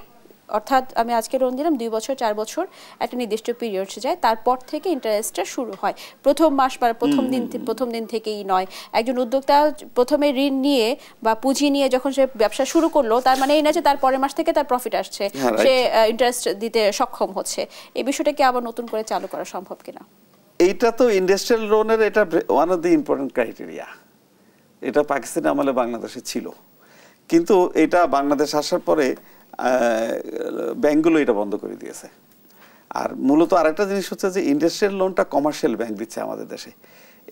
Speaker 1: অর্থাৎ আমি আজকে লোন দিলাম 2 বছর 4 বছর, একটা নির্দিষ্ট পিরিয়ড যায়, তারপর থেকে ইন্টারেস্টটা শুরু হয়। প্রথম মাস বা প্রথম দিন থেকেই নয়। একজন উদ্যোক্তা প্রথমে ঋণ নিয়ে বা পুঁজি নিয়ে যখন সে ব্যবসা শুরু করলো, তার মানে এই না যে তার পরের মাস থেকে তার প্রফিট আসছে, সে ইন্টারেস্ট দিতে সক্ষম হচ্ছে। এই বিষয়টা কি আবার নতুন করে চালু করা সম্ভব কিনা?
Speaker 2: এইটা তো ইন্ডাস্ট্রিয়াল লোনের এটা one of the important criteria. এটা পাকিস্তানি আমলে বাংলাদেশে ছিল, কিন্তু এটা বাংলাদেশ আসার পরে ব্যাংকগুলো এটা বন্ধ করে দিয়েছে। আর মূলত আরেকটা জিনিস হচ্ছে যে ইন্ডাস্ট্রিয়াল লোনটা কমার্শিয়াল ব্যাংক দিচ্ছে আমাদের দেশে।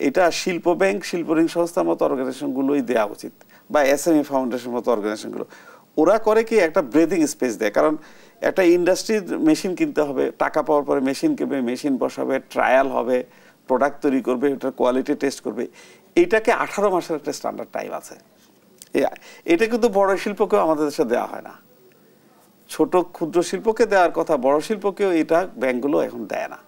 Speaker 2: এটা শিল্প ব্যাংক, শিল্প ঋণ সংস্থার মতো অর্গানাইজেশনগুলোই দেওয়া উচিত, বা এসএমই ফাউন্ডেশন মতো অর্গানাইজেশনগুলো। ওরা করে কি, একটা ব্রিদিং স্পেস দেয়। কারণ একটা ইন্ডাস্ট্রির মেশিন কিনতে হবে, টাকা পাওয়ার পরে মেশিন কিনবে, মেশিন বসাবে, ট্রায়াল হবে, প্রোডাক্ট তৈরি করবে, ওটার কোয়ালিটি টেস্ট করবে। এইটাকে 18 মাসের একটা স্ট্যান্ডার্ড টাইম আছে। এটা কিন্তু বড় শিল্পকেও আমাদের দেশে দেওয়া হয় না। ছোট ক্ষুদ্র শিল্পকে দেওয়ার কথা, বড় শিল্পকেও এটা ব্যাংকগুলো এখন দেয় না।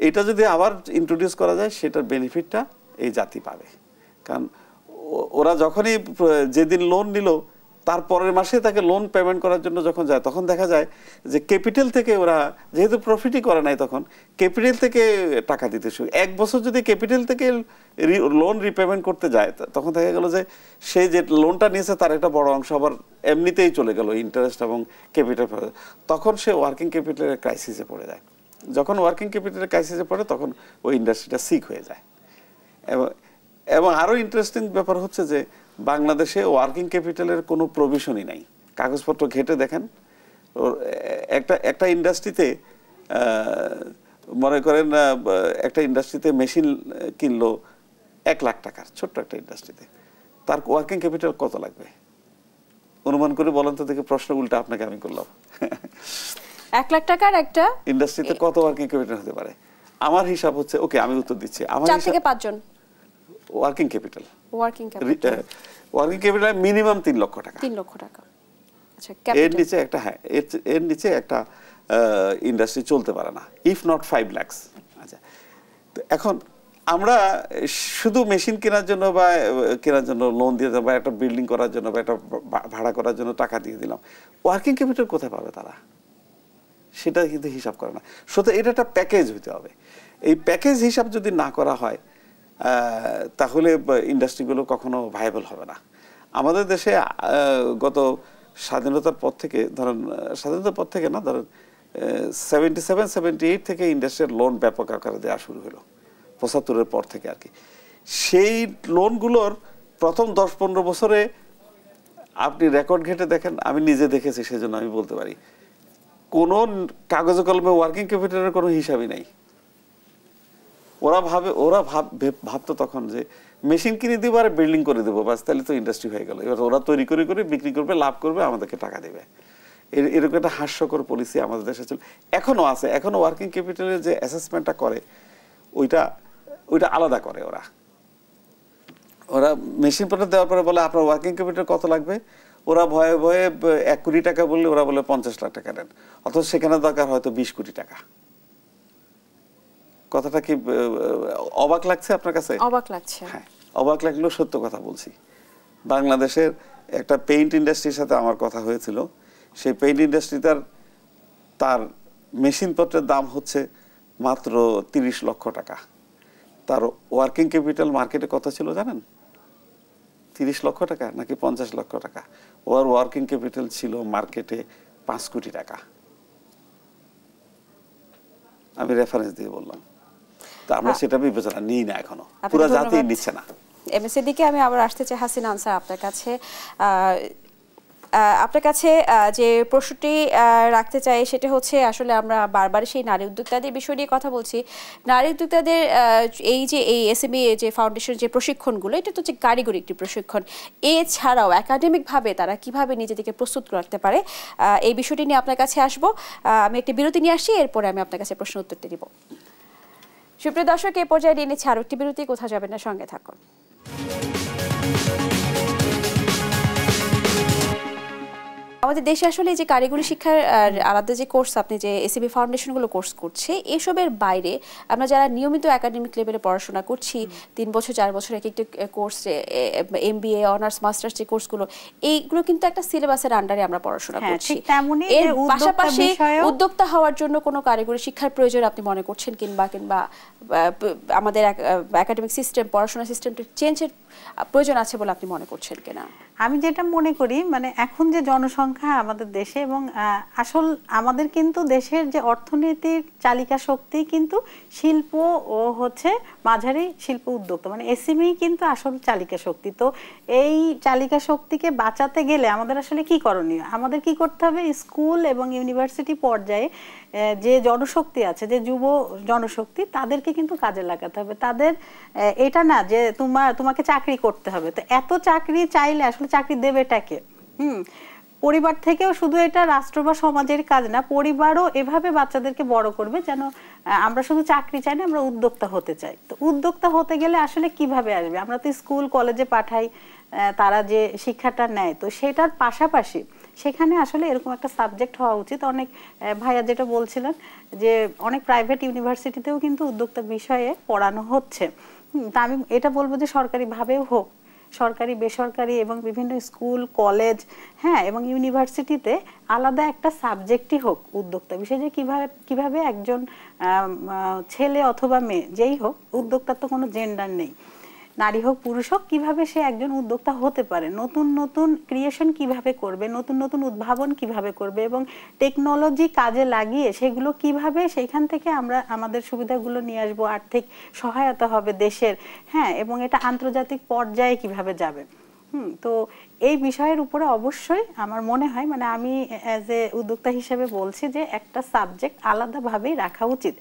Speaker 2: এটা যদি আবার ইন্ট্রোডিউস করা যায়, সেটার বেনিফিটটা এই জাতি পাবে। কারণ ওরা যখনই যেদিন লোন নিল, তার পরের মাসে তাকে লোন পেমেন্ট করার জন্য যখন যায়, তখন দেখা যায় যে ক্যাপিটাল থেকে ওরা, যেহেতু প্রফিটই করে নাই, তখন ক্যাপিটাল থেকে টাকা দিতে শুরু। 1 বছর যদি ক্যাপিটাল থেকে লোন রিপেমেন্ট করতে যায়, তখন দেখা গেল যে সে যে লোনটা নিয়েছে তার একটা বড় অংশ আবার এমনিতেই চলে গেল, ইন্টারেস্ট এবং ক্যাপিটাল। তখন সে ওয়ার্কিং ক্যাপিটালের ক্রাইসিসে পড়ে যায়। যখন ওয়ার্কিং ক্যাপিটালের ক্রাইসিসে পড়ে, তখন ওই ইন্ডাস্ট্রিটা সিক হয়ে যায়। এবং আরও ইন্টারেস্টিং ব্যাপার হচ্ছে যে বাংলাদেশে ওয়ার্কিং ক্যাপিটালের কোনো প্রভিশনই নাই। কাগজপত্র ঘেটে দেখেন একটা ইন্ডাস্ট্রিতে মনে করেন একটা ইন্ডাস্ট্রিতে মেশিন কিনলো 1 লাখ টাকার, ছোট্ট একটা ইন্ডাস্ট্রিতে, তার ওয়ার্কিং ক্যাপিটাল কত লাগবে অনুমান করে বলেন তো দেখে। প্রশ্ন উল্টা আপনাকে আমি করলাম।
Speaker 1: 1 লাখ টাকার একটা
Speaker 2: ইন্ডাস্ট্রিতে কত ওয়ার্কিং ক্যাপিটাল হতে পারে? আমার হিসাব হচ্ছে, ওকে আমি উত্তর দিচ্ছি, আমার
Speaker 1: 4 থেকে 5 জন
Speaker 2: working capital.
Speaker 1: Working
Speaker 2: capital minimum 3 lakh টাকা।
Speaker 1: 3 লক্ষ টাকা। আচ্ছা,
Speaker 2: এর নিচে একটা, হ্যাঁ এর নিচে একটা ইন্ডাস্ট্রি চলতে পারে না, ইফ নট 5 লাখ। আচ্ছা, এখন আমরা শুধু মেশিন কেনার জন্য বা লোন দিয়ে বা একটা বিল্ডিং করার জন্য বা একটা ভাড়া করার জন্য টাকা দিয়ে দিলাম, ওয়ার্কিং ক্যাপিটাল কোথায় পাবে তারা? সেটা কিন্তু হিসাব করে না। সুতরাং এটা একটা প্যাকেজ হইতে হবে। এই প্যাকেজ হিসাব যদি না করা হয় তাহলে ইন্ডাস্ট্রিগুলো কখনো ভায়াবল হবে না। আমাদের দেশে গত স্বাধীনতার পর থেকে, ধরেন স্বাধীনতার পর থেকে না, ধরেন 77-78 থেকে ইন্ডাস্ট্রিয়াল লোন ব্যাপক আকারে দেওয়া শুরু হলো, 75-এর পর থেকে আর কি। সেই লোনগুলোর প্রথম 10-15 বছরে আপনি রেকর্ড ঘেটে দেখেন, আমি নিজে দেখেছি সেজন্য আমি বলতে পারি, কোনো কাগজে কলমে ওয়ার্কিং ক্যাপিটালের কোনো হিসাবই নাই। ওরা ভাবতো তখন যে মেশিন কিনে দিব আর বিল্ডিং করে দেবো, বাস তাহলে তো ইন্ডাস্ট্রি হয়ে গেল। এবার ওরা তৈরি করে বিক্রি করবে, লাভ করবে, আমাদেরকে টাকা দেবে। এরকম একটা হাস্যকর পলিসি আমাদের দেশে ছিল, এখনো আছে। এখনো ওয়ার্কিং ক্যাপিটালের যে অ্যাসেসমেন্টটা করে ওইটা আলাদা করে। ওরা মেশিন পত্র দেওয়ার পরে বলে আপনার ওয়ার্কিং ক্যাপিটাল কত লাগবে, ওরা ভয়ে ভয়ে 1 কোটি টাকা বললে ওরা বলে 50 লাখ টাকা দেন, অথচ সেখানে দরকার হয়তো 20 কোটি টাকা। কথাটা কি অবাক লাগছে আপনার কাছে?
Speaker 1: অবাক লাগছে।
Speaker 2: হ্যাঁ, অবাক লাগলেও সত্য কথা বলছি। বাংলাদেশের একটা পেইন্ট ইন্ডাস্ট্রির সাথে আমার কথা হয়েছিল। সেই পেইন্ট ইন্ডাস্ট্রিটার তার মেশিনপত্রের দাম হচ্ছে মাত্র 30 লক্ষ টাকা। তার ওয়ার্কিং ক্যাপিটাল মার্কেটে কত ছিল জানেন? 30 লক্ষ টাকা নাকি 50 লক্ষ টাকা? ওর ওয়ার্কিং ক্যাপিটাল ছিল মার্কেটে 5 কোটি টাকা। আমি রেফারেন্স দিয়ে বললাম। তা আমরা সেটা বিবেচনা নিই না, এখনো পুরো জাতি নিচ্ছে না।
Speaker 1: এমএসএ দিকে আমি আবার আসতে চাই হাসিনা আনসার আপনার কাছে। আপনার কাছে যে প্রশ্নটি রাখতে চাই সেটা হচ্ছে, আসলে আমরা বারবার সেই নারী উদ্যোক্তাদের বিষয় নিয়ে কথা বলছি। নারী উদ্যোক্তাদের এই যে এসএমই যে ফাউন্ডেশন যে প্রশিক্ষণগুলো, এটা তো হচ্ছে কারিগরি একটি প্রশিক্ষণ, এছাড়াও একাডেমিকভাবে তারা কিভাবে নিজেদেরকে প্রস্তুত রাখতে পারে, এই বিষয়টি নিয়ে আপনার কাছে আসবো। আমি একটি বিরতি নিয়ে আসছি, এরপরে আমি আপনার কাছে প্রশ্ন উত্তরটি দিব। সুপ্রিয় দর্শক, এই পর্যায়ে নিয়ে নিচ্ছে আরো একটি বিরতি, কোথাও যাবেন না, সঙ্গে থাকুন। আমাদের দেশে আসলে যে কারিগরি শিক্ষার আলাদা যে কোর্স, আপনি যে এসএমই ফাউন্ডেশনগুলো কোর্স করছে, এসবের বাইরে আমরা যারা নিয়মিত একাডেমিক লেভেলে পড়াশোনা করছি, 3 বছর 4 বছর এক একটা কোর্স, এমবিএ, অনার্স, মাস্টার্স যে কোর্সগুলো, এইগুলো কিন্তু একটা সিলেবাসের আন্ডারে আমরা পড়াশোনা করছি। এর পাশাপাশি উদ্যোক্তা হওয়ার জন্য কোনো কারিগরি শিক্ষার প্রয়োজন আপনি মনে করছেন, কিংবা আমাদের একাডেমিক সিস্টেম, পড়াশোনা সিস্টেমটা চেঞ্জের প্রয়োজন আছে বলে আপনি মনে করছেন কিনা?
Speaker 3: আমি যেটা মনে করি, মানে এখন যে জনসংখ্যা আমাদের দেশে, এবং আসল আমাদের কিন্তু দেশের যে অর্থনীতির চালিকা শক্তি কিন্তু শিল্প ও হচ্ছে মাঝারি শিল্প উদ্যোক্তা, মানে এসএমই কিন্তু আসল চালিকা শক্তি। তো এই চালিকা শক্তিকে বাঁচাতে গেলে আমাদের আসলে কি করণীয়? আমাদের কি করতে হবে? স্কুল এবং ইউনিভার্সিটি পর্যায়ে যে জনশক্তি আছে, যে যুব জনশক্তি, তাদেরকে কিন্তু কাজে লাগাতে হবে। তাদের এটা না যে তোমাকে চাকরি করতে হবে, তো এত চাকরি চাইলে আসলে চাকরি দেবেটাকে? পরিবার থেকেও শুধু এটা রাষ্ট্র বা সমাজের কাজ না, পরিবারও এভাবে বাচ্চাদেরকে বড় করবে যেন আমরা শুধু চাকরি চাই না, আমরা উদ্যোক্তা হতে চাই। তো উদ্যোক্তা হতে গেলে আসলে কিভাবে আসবে? আমরা তো স্কুল কলেজে পাঠাই, তারা যে শিক্ষাটা নেয়, তো সেটার পাশাপাশি সেখানে আসলে এরকম একটা সাবজেক্ট হওয়া উচিত। অনেক ভাইয়া যেটা বলছিলেন যে অনেক প্রাইভেট ইউনিভার্সিটিতেও কিন্তু উদ্যোক্তা বিষয়ে পড়ানো হচ্ছে। তা আমি এটা বলবো যে সরকারিভাবেও হোক, সরকারি বেসরকারি এবং বিভিন্ন স্কুল কলেজ, হ্যাঁ, এবং ইউনিভার্সিটিতে আলাদা একটা সাবজেক্টই হোক উদ্যোক্তা বিষয়, যে কিভাবে একজন ছেলে অথবা মেয়ে যেই হোক, উদ্যোক্তার তো কোনো জেন্ডার নেই, নারী হোক পুরুষ হোক, কিভাবে সে একজন উদ্যোক্তা হতে পারে, নতুন নতুন ক্রিয়েশন কিভাবে করবে, নতুন নতুন উদ্ভাবন কিভাবে করবে, এবং টেকনোলজি কাজে লাগিয়ে সেগুলো কিভাবে সেইখান থেকে আমরা আমাদের সুবিধাগুলো নিয়ে আসবো, আর্থিক সহায়তা হবে দেশের, হ্যাঁ, এবং এটা আন্তর্জাতিক পর্যায়ে কিভাবে যাবে। তো এই বিষয়ের উপরে অবশ্যই আমার মনে হয়, মানে আমি অ্যাজ এ উদ্যোক্তা হিসেবে বলছি যে একটা সাবজেক্ট আলাদাভাবেই রাখা উচিত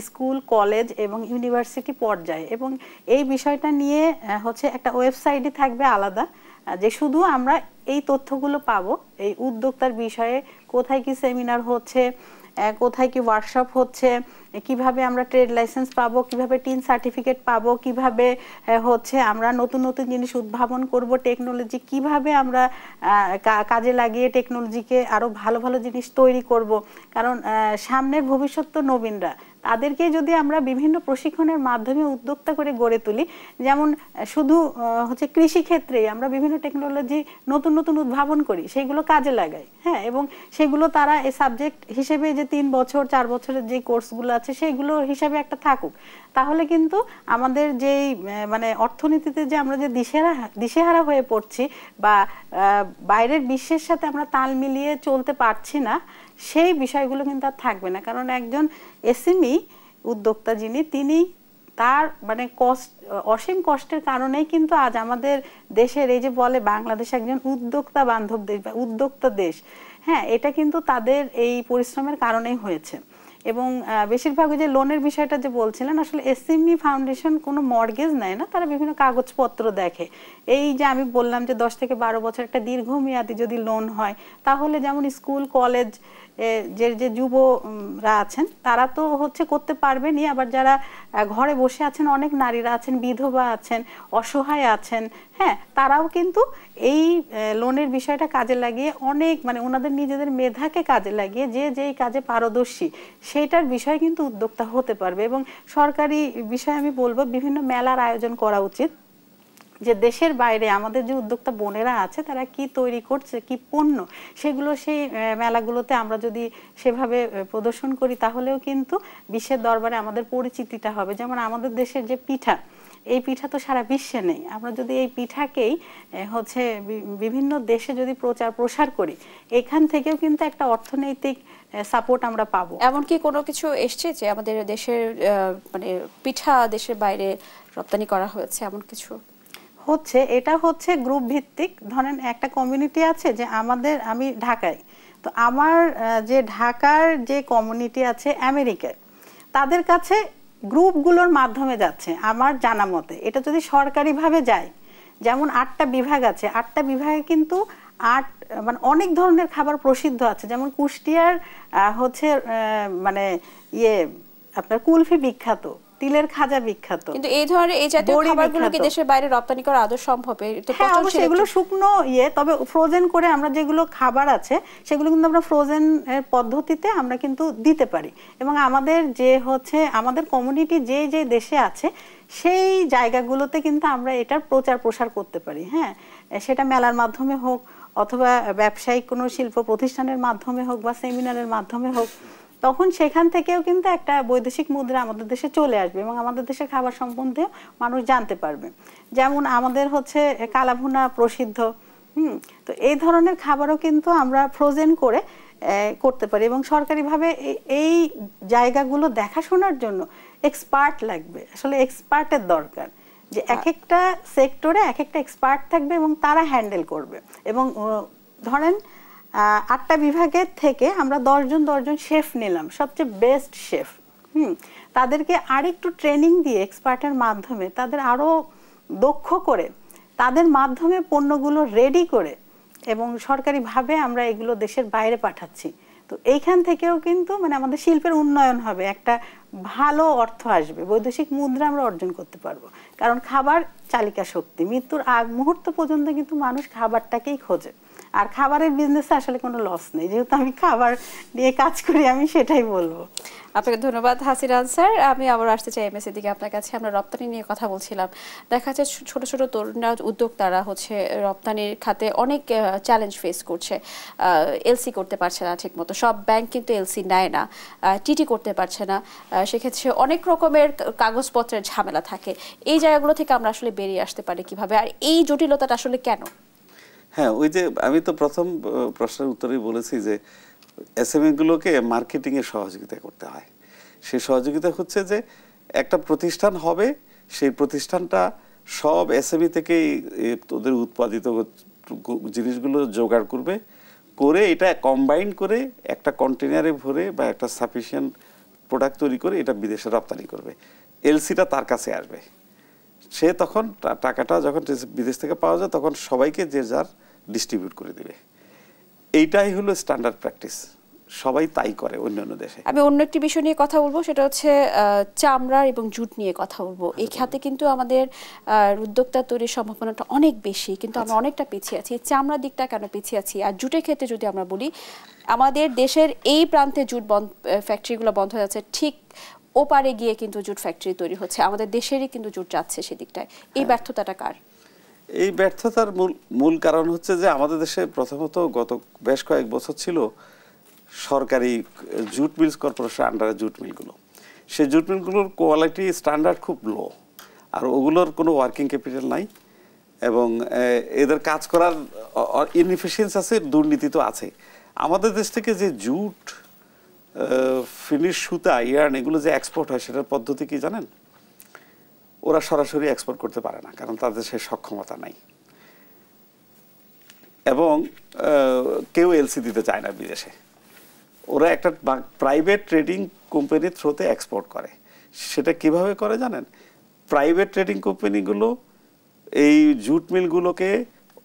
Speaker 3: স্কুল, কলেজ এবং ইউনিভার্সিটি পর্যায়ে, এবং এই বিষয়টা নিয়ে হচ্ছে একটা ওয়েবসাইটই থাকবে আলাদা, যে শুধু আমরা এই তথ্যগুলো পাবো এই উদ্যোক্তার বিষয়ে, কোথায় কি সেমিনার হচ্ছে, কোথায় কি ওয়ার্কশপ হচ্ছে, কিভাবে আমরা ট্রেড লাইসেন্স পাবো, কিভাবে টিন সার্টিফিকেট পাবো, কিভাবে হচ্ছে আমরা নতুন নতুন জিনিস উদ্ভাবন করব, টেকনোলজি কিভাবে আমরা কাজে লাগিয়ে টেকনোলজিকে আরো ভালো ভালো জিনিস তৈরি করব। কারণ সামনের ভবিষ্যৎ তো নবীনরা, তাদেরকে যদি আমরা বিভিন্ন প্রশিক্ষণের মাধ্যমে উদ্যোক্তা করে গড়ে তুলি, যেমন শুধু হচ্ছে কৃষি ক্ষেত্রেই আমরা বিভিন্ন টেকনোলজি নতুন নতুন উদ্ভাবন করি, সেগুলো কাজে লাগাই, হ্যাঁ, এবং সেগুলো তারা এই সাবজেক্ট হিসেবে যে 3 বছর 4 বছরের যে কোর্সগুলো আছে সেগুলো হিসাবে একটা থাকুক, তাহলে কিন্তু আমাদের যেই মানে অর্থনীতিতে যে আমরা যে দিশেহারা হয়ে পড়ছি বা বাইরের বিশ্বের সাথে আমরা তাল মিলিয়ে চলতে পারছি না, সেই বিষয়গুলো কিন্তু আর থাকবে না। কারণ একজন এসএমই উদ্যোক্তা যিনি, তিনি তার মানে অসীম কষ্টের কারণেই কিন্তু আজ আমাদের দেশের এই যে বলে বাংলাদেশ একজন উদ্যোক্তা বান্ধব দেশ বা উদ্যোক্তা দেশ, হ্যাঁ, এটা কিন্তু তাদের এই পরিশ্রমের কারণেই হয়েছে। এবং বেশিরভাগ যে লোনের বিষয়টা যে বলছিলেন, আসলে এসএমই ফাউন্ডেশন কোনো মর্গেজ নেয় না, তারা বিভিন্ন কাগজপত্র দেখে। এই যে আমি বললাম যে 10 থেকে 12 বছর একটা দীর্ঘমেয়াদী যদি লোন হয়, তাহলে যেমন স্কুল, কলেজ যে যুবরা আছেন তারা তো হচ্ছে করতে পারবেনই, আবার যারা ঘরে বসে আছেন, অনেক নারীরা আছেন, বিধবা আছেন, অসহায় আছেন, হ্যাঁ, তারাও কিন্তু এই লোনের বিষয়টা কাজে লাগিয়ে অনেক মানে ওনাদের নিজেদের মেধাকে কাজে লাগিয়ে যে যেই কাজে পারদর্শী সেইটার বিষয়ে কিন্তু উদ্যোক্তা হতে পারবে। এবং সরকারি বিষয়ে আমি বলবো বিভিন্ন মেলার আয়োজন করা উচিত, যে দেশের বাইরে আমাদের যে উদ্যোক্তা বোনেরা আছে তারা কি তৈরি করছে, কি পণ্য, সেগুলো সেই মেলাগুলোতে আমরা যদি সেভাবে প্রদর্শন করি, তাহলেও কিন্তু বিশ্বের দরবারে আমাদের পরিচিতিটা হবে। যেমন আমাদের দেশের যে পিঠা, এই পিঠা তো সারা বিশ্বে নেই, আমরা যদি এই পিঠাকেই হচ্ছে বিভিন্ন দেশে যদি প্রচার প্রসার করি, এখান থেকেও কিন্তু একটা অর্থনৈতিক সাপোর্ট আমরা পাবো।
Speaker 1: এমনকি কোনো কিছু এসছে যে আমাদের দেশের মানে পিঠা দেশের বাইরে রপ্তানি করা হয়েছে, এমন কিছু
Speaker 3: হচ্ছে? এটা হচ্ছে গ্রুপ ভিত্তিক, ধরেন একটা কমিউনিটি আছে যে আমি ঢাকায়, তো আমার যে ঢাকার যে কমিউনিটি আছে আমেরিকায়, তাদের কাছে গ্রুপগুলোর মাধ্যমে যাচ্ছে আমার জানা মতে। এটা যদি সরকারিভাবে যায়, যেমন 8টা বিভাগ আছে, 8টা বিভাগে কিন্তু মানে অনেক ধরনের খাবার প্রসিদ্ধ আছে, যেমন কুষ্টিয়ার হচ্ছে মানে আপনার কুলফি বিখ্যাত, তিলের খাজা বিখ্যাত,
Speaker 1: কিন্তু এই ধরনের এই জাতীয় খাবারগুলো কি দেশের বাইরে রপ্তানি করা আদৌ সম্ভব?
Speaker 3: হ্যাঁ, অবশ্যই এগুলো শুকনো তবে ফ্রোজেন করে আমরা যেগুলো খাবার আছে সেগুলো কিন্তু আমরা ফ্রোজেন এর পদ্ধতিতে আমরা কিন্তু দিতে পারি। এবং আমাদের যে হচ্ছে আমাদের কমিউনিটি যে যে দেশে আছে সেই জায়গাগুলোতে কিন্তু আমরা এটার প্রচার প্রসার করতে পারি, হ্যাঁ, সেটা মেলার মাধ্যমে হোক অথবা ব্যবসায়িক কোনো শিল্প প্রতিষ্ঠানের মাধ্যমে হোক বা সেমিনারের মাধ্যমে হোক, তখন সেখান থেকেও কিন্তু একটা বৈদেশিক মুদ্রা আমাদের দেশে চলে আসবে এবং আমাদের দেশের খাবার সম্বন্ধে মানুষ জানতে পারবে। যেমন আমাদের হচ্ছে কালাভুনা প্রসিদ্ধ, তো এই ধরনের খাবারও কিন্তু আমরা ফ্রোজেন করে করতে পারি। এবং সরকারিভাবে এই জায়গাগুলো দেখাশোনার জন্য এক্সপার্ট লাগবে, আসলে এক্সপার্টের দরকার, যে এক একটা সেক্টরে এক একটা এক্সপার্ট থাকবে এবং তারা হ্যান্ডেল করবে। এবং ধরেন 8টা বিভাগের থেকে আমরা 10 জন শেফ নিলাম, সবচেয়ে বেস্ট শেফ, তাদেরকে আরেকটু ট্রেনিং দিয়ে এক্সপার্টের মাধ্যমে তাদের আরো দক্ষ করে তাদের মাধ্যমে পণ্যগুলো রেডি করে এবং সরকারিভাবে আমরা এগুলো দেশের বাইরে পাঠাচ্ছি। তো এইখান থেকেও কিন্তু মানে আমাদের শিল্পের উন্নয়ন হবে, একটা ভালো অর্থ আসবে, বৈদেশিক মুদ্রা আমরা অর্জন করতে পারবো। কারণ খাবার চালিকা শক্তি, মৃত্যুর আগ মুহূর্ত পর্যন্ত কিন্তু মানুষ খাবারটাকেই খোঁজে, আর খাবারের বিজনেসে আসলে কোনো লস নেই, যেহেতু আমি খাবার নিয়ে কাজ করি আমি সেটাই বলবো।
Speaker 1: আপনাকে ধন্যবাদ হাসিনা স্যার। আমি আবার আসতে চাই এমএসএ দিকে আপনার কাছে। আমরা রপ্তানি নিয়ে কথা বলছিলাম, দেখা যাচ্ছে ছোট ছোট তরুণরা উদ্যোক্তারা হচ্ছে রপ্তানির খাতে অনেক চ্যালেঞ্জ ফেস করছে, এলসি করতে পারছে না ঠিকমতো, সব ব্যাংক কিন্তু এলসি নেয় না, টিটি করতে পারছে না, সেক্ষেত্রে অনেক রকমের কাগজপত্রের ঝামেলা থাকে। এই জায়গাগুলো থেকে আমরা আসলে বেরিয়ে আসতে পারি কিভাবে, আর এই জটিলতাটা আসলে কেন?
Speaker 2: হ্যাঁ, ওই যে আমি তো প্রথম প্রশ্নের উত্তরেই বলেছি যে এসএমই গুলোকে মার্কেটিং এর সহযোগিতা করতে হয়। সেই সহযোগিতা হচ্ছে যে একটা প্রতিষ্ঠান হবে, সেই প্রতিষ্ঠানটা সব এসএমই থেকে ওদের উৎপাদিত জিনিসগুলো জোগাড় করবে, করে এটা কম্বাইন করে একটা কন্টেনারে ভরে বা একটা সাফিসিয়েন্ট প্রোডাক্ট তৈরি করে এটা বিদেশে রপ্তানি করবে। এলসিটা তার কাছে আসবে, সে তখন টাকাটা যখন বিদেশ থেকে পাওয়া যায় তখন সবাইকে যে যার ডিস্ট্রিবিউট করে দিবে। এইটাই হলো স্ট্যান্ডার্ড প্র্যাকটিস, সবাই তাই করে অন্যান্য দেশে।
Speaker 1: আমি অন্য একটি বিষয় নিয়ে কথা বলবো, সেটা হচ্ছে চামড়া এবং জুট নিয়ে কথা বলবো। এই খাতে কিন্তু আমাদের উদ্যোক্তা তৈরির সম্ভাবনাটা অনেক বেশি, কিন্তু আমরা অনেকটা পিছিয়ে আছি। চামড়ার দিকটা কেন পিছিয়ে আছি? আর জুটের ক্ষেত্রে যদি আমরা বলি, আমাদের দেশের এই প্রান্তে জুট ফ্যাক্টরিগুলো বন্ধ হয়ে যাচ্ছে, ঠিক ওপারে গিয়ে কিন্তু জুট ফ্যাক্টরি তৈরি হচ্ছে। আমাদের দেশেরই কিন্তু জুট যাচ্ছে সেদিকটায়। এই ব্যর্থতাটা কার?
Speaker 2: এই ব্যর্থতার মূল কারণ হচ্ছে যে আমাদের দেশে প্রথমত গত বেশ কয়েক বছর ছিল সরকারি জুট মিলস কর্পোরেশন আন্ডারে জুট মিলগুলো। সেই জুট মিলগুলোর কোয়ালিটি স্ট্যান্ডার্ড খুব লো, আর ওগুলোর কোনো ওয়ার্কিং ক্যাপিটাল নাই, এবং এদের কাজ করার ইনএফিসিয়েন্সি আছে, দুর্নীতি তো আছে। আমাদের দেশ থেকে যে জুট, ফিনিশ সুতা, ইয়ার্ন এগুলো যে এক্সপোর্ট হয় সেটার পদ্ধতি কি জানেন? ওরা সরাসরি এক্সপোর্ট করতে পারে না, কারণ তাদের সেই সক্ষমতা নাই, এবং কেউ এলসি দিতে চায় না বিদেশে। ওরা একটা প্রাইভেট ট্রেডিং কোম্পানির থ্রুতে এক্সপোর্ট করে। সেটা কিভাবে করে জানেন? প্রাইভেট ট্রেডিং কোম্পানিগুলো এই জুট মিলগুলোকে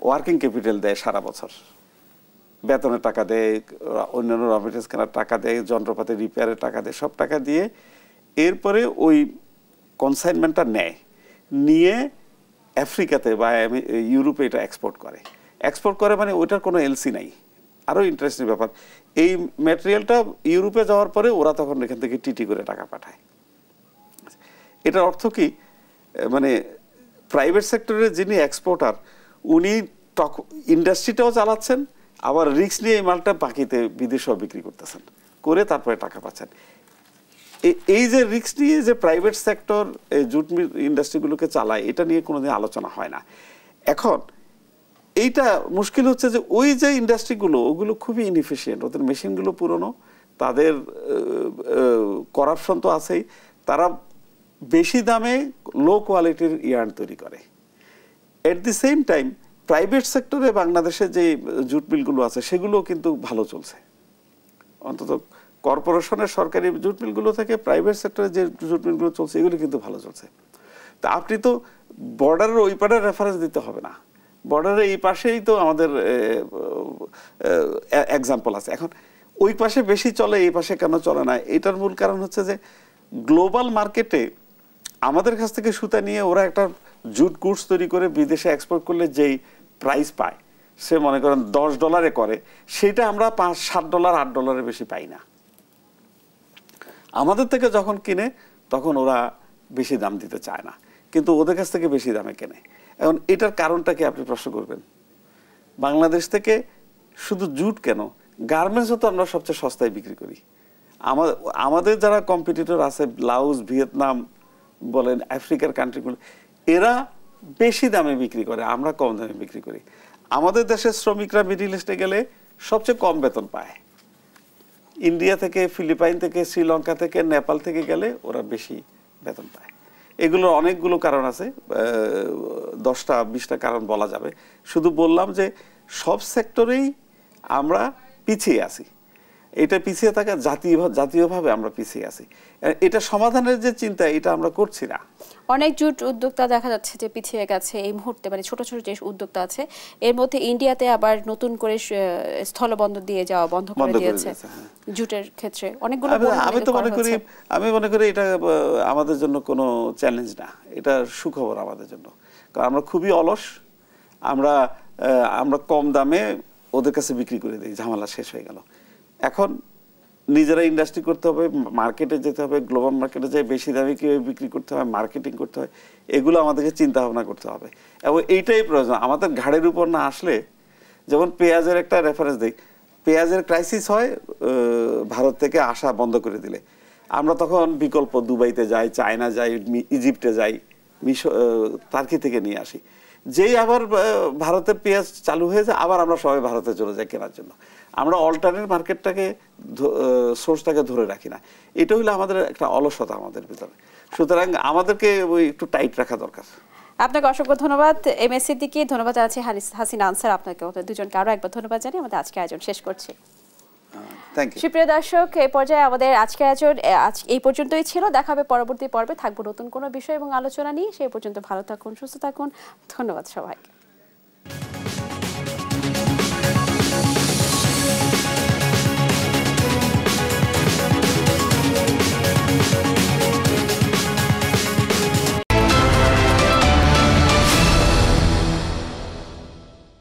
Speaker 2: ওয়ার্কিং ক্যাপিটাল দেয় সারা বছর, বেতনের টাকা দেয়, অন্যান্য র মেটেরিয়ালস কেনার টাকা দেয়, যন্ত্রপাতি রিপেয়ারের টাকা দেয়, সব টাকা দিয়ে এরপরে ওই কনসাইনমেন্টটা নেয়, নিয়ে আফ্রিকাতে বা ইউরোপে এটা এক্সপোর্ট করে। এক্সপোর্ট করে মানে ওইটার কোনো এলসি নাই। আরও ইন্টারেস্টিং ব্যাপার, এই ম্যাটেরিয়ালটা ইউরোপে যাওয়ার পরে ওরা তখন এখান থেকে টিটি করে টাকা পাঠায়। এটার অর্থ কি, মানে প্রাইভেট সেক্টরের যিনি এক্সপোর্টার উনি ইন্ডাস্ট্রিটাও চালাচ্ছেন, আবার রিস্ক নিয়ে এই মালটা বাকিতে বিদেশেও বিক্রি করতেছেন, করে তারপরে টাকা পাচ্ছেন। এই যে রিস্ক নিয়ে যে প্রাইভেট সেক্টর জুট মিল ইন্ডাস্ট্রিগুলোকে চালায়, এটা নিয়ে কোনোদিন আলোচনা হয় না। এখন এইটা মুশকিল হচ্ছে যে ওই যে ইন্ডাস্ট্রিগুলো ওগুলো খুবই ইনএফিশিয়েন্ট, ওদের মেশিনগুলো পুরনো, তাদের করাপশন তো আছেই, তারা বেশি দামে লো কোয়ালিটির ইয়ার্ন তৈরি করে। এট দি সেম টাইম প্রাইভেট সেক্টরে বাংলাদেশে যে জুট মিলগুলো আছে সেগুলো কিন্তু ভালো চলছে, অন্তত কর্পোরেশনের সরকারি জুট মিলগুলো থেকে প্রাইভেট সেক্টরে যে জুট মিলগুলো চলছে এগুলো কিন্তু ভালো চলছে। তা আপনি তো বর্ডারের ওই পারে রেফারেন্স দিতে হবে না, বর্ডারের এই পাশেই তো আমাদের এক্সাম্পল আছে। এখন ওই পাশে বেশি চলে, এই পাশে কেন চলে না? এটার মূল কারণ হচ্ছে যে গ্লোবাল মার্কেটে আমাদের কাছ থেকে সুতা নিয়ে ওরা একটা জুট গুডস তৈরি করে বিদেশে এক্সপোর্ট করলে যেই প্রাইস পায়, সে মনে করেন $10 করে, সেটা আমরা $5-7 $8 বেশি পাই না। আমাদের থেকে যখন কিনে তখন ওরা বেশি দাম দিতে চায় না, কিন্তু ওদের কাছ থেকে বেশি দামে কেনে। এখন এটার কারণটা কি আপনি প্রশ্ন করবেন? বাংলাদেশ থেকে শুধু জুট কেন, গার্মেন্টসও তো আমরা সবচেয়ে সস্তায় বিক্রি করি। আমাদের যারা কম্পিটিটর আছে, লাওস, ভিয়েতনাম বলেন, আফ্রিকার কান্ট্রিগুলো, এরা বেশি দামে বিক্রি করে, আমরা কম দামে বিক্রি করি। আমাদের দেশের শ্রমিকরা মিডিল ইস্টে গেলে সবচেয়ে কম বেতন পায়। ইন্ডিয়া থেকে, ফিলিপাইন থেকে, শ্রীলঙ্কা থেকে, নেপাল থেকে গেলে ওরা বেশি বেতন পায়। এগুলোর অনেকগুলো কারণ আছে, 10টা-20টা কারণ বলা যাবে। শুধু বললাম যে সব সেক্টরেই আমরা পিছিয়ে আছি। এটা পিছিয়ে থাকা জাতীয়ভাবে আমরা পিছিয়ে আছি। এটা সমাধানের যে চিন্তা, এটা আমরা করছি না।
Speaker 1: অনেক জুট উদ্যোক্তা দেখা যাচ্ছে যে পিছিয়ে গেছে এই মুহূর্তে, মানে ছোট ছোট যে উদ্যোক্তা আছে, এর মধ্যে ইন্ডিয়াতে আবার নতুন করে স্থলবন্দর দিয়ে যাওয়া বন্ধ করে দিয়েছে জুটের ক্ষেত্রে অনেকগুলো।
Speaker 2: আমি মনে করি এটা আমাদের জন্য কোনো চ্যালেঞ্জ না, এটা সুখবর আমাদের জন্য। কারণ আমরা খুবই অলস, আমরা কম দামে ওদের কাছে বিক্রি করে দিই, ঝামেলা শেষ হয়ে গেল। এখন নিজেরা ইন্ডাস্ট্রি করতে হবে, মার্কেটে যেতে হবে, গ্লোবাল মার্কেটে যাই বেশি দামে কীভাবে বিক্রি করতে হয়, মার্কেটিং করতে হয়, এগুলো আমাদেরকে চিন্তা ভাবনা করতে হবে। এবং এইটাই প্রয়োজন। আমাদের ঘাড়ের উপর না আসলে, যেমন পেঁয়াজের একটা রেফারেন্স দিই, পেঁয়াজের ক্রাইসিস হয় ভারত থেকে আসা বন্ধ করে দিলে, আমরা তখন বিকল্প দুবাইতে যাই, চায়না যাই, ইজিপ্টে যাই, টার্কি থেকে নিয়ে আসি। যেই আবার ভারতের পেঁয়াজ চালু হয়ে যায়, আবার আমরা সবাই ভারতে চলে যাই কেনার জন্য। আমরা অল্টারনেট মার্কেটটাকে, সোর্সটাকে ধরে রাখি না। এটা হলো আমাদের একটা অলসতা আমাদের ভিতরে। সুতরাং আমাদেরকে ওই একটু টাইট রাখা দরকার।
Speaker 1: আপনাকে অসংখ্য ধন্যবাদ এম.এস. সিদ্দিকী, ধন্যবাদ আছে হাসিনা আনসার, আপনাকে দুজনকে আরো একবার ধন্যবাদ জানিয়ে আমাদের আজকের আয়োজন শেষ করছি। সুপ্রিয় দর্শক, এই পর্যায়ে আমাদের আজকের আয়োজন এই পর্যন্তই ছিল। দেখা হবে পরবর্তী পর্বে, থাকবো নতুন কোনো বিষয় এবং আলোচনা নিয়ে। সেই পর্যন্ত ভালো থাকুন, সুস্থ থাকুন। ধন্যবাদ সবাইকে।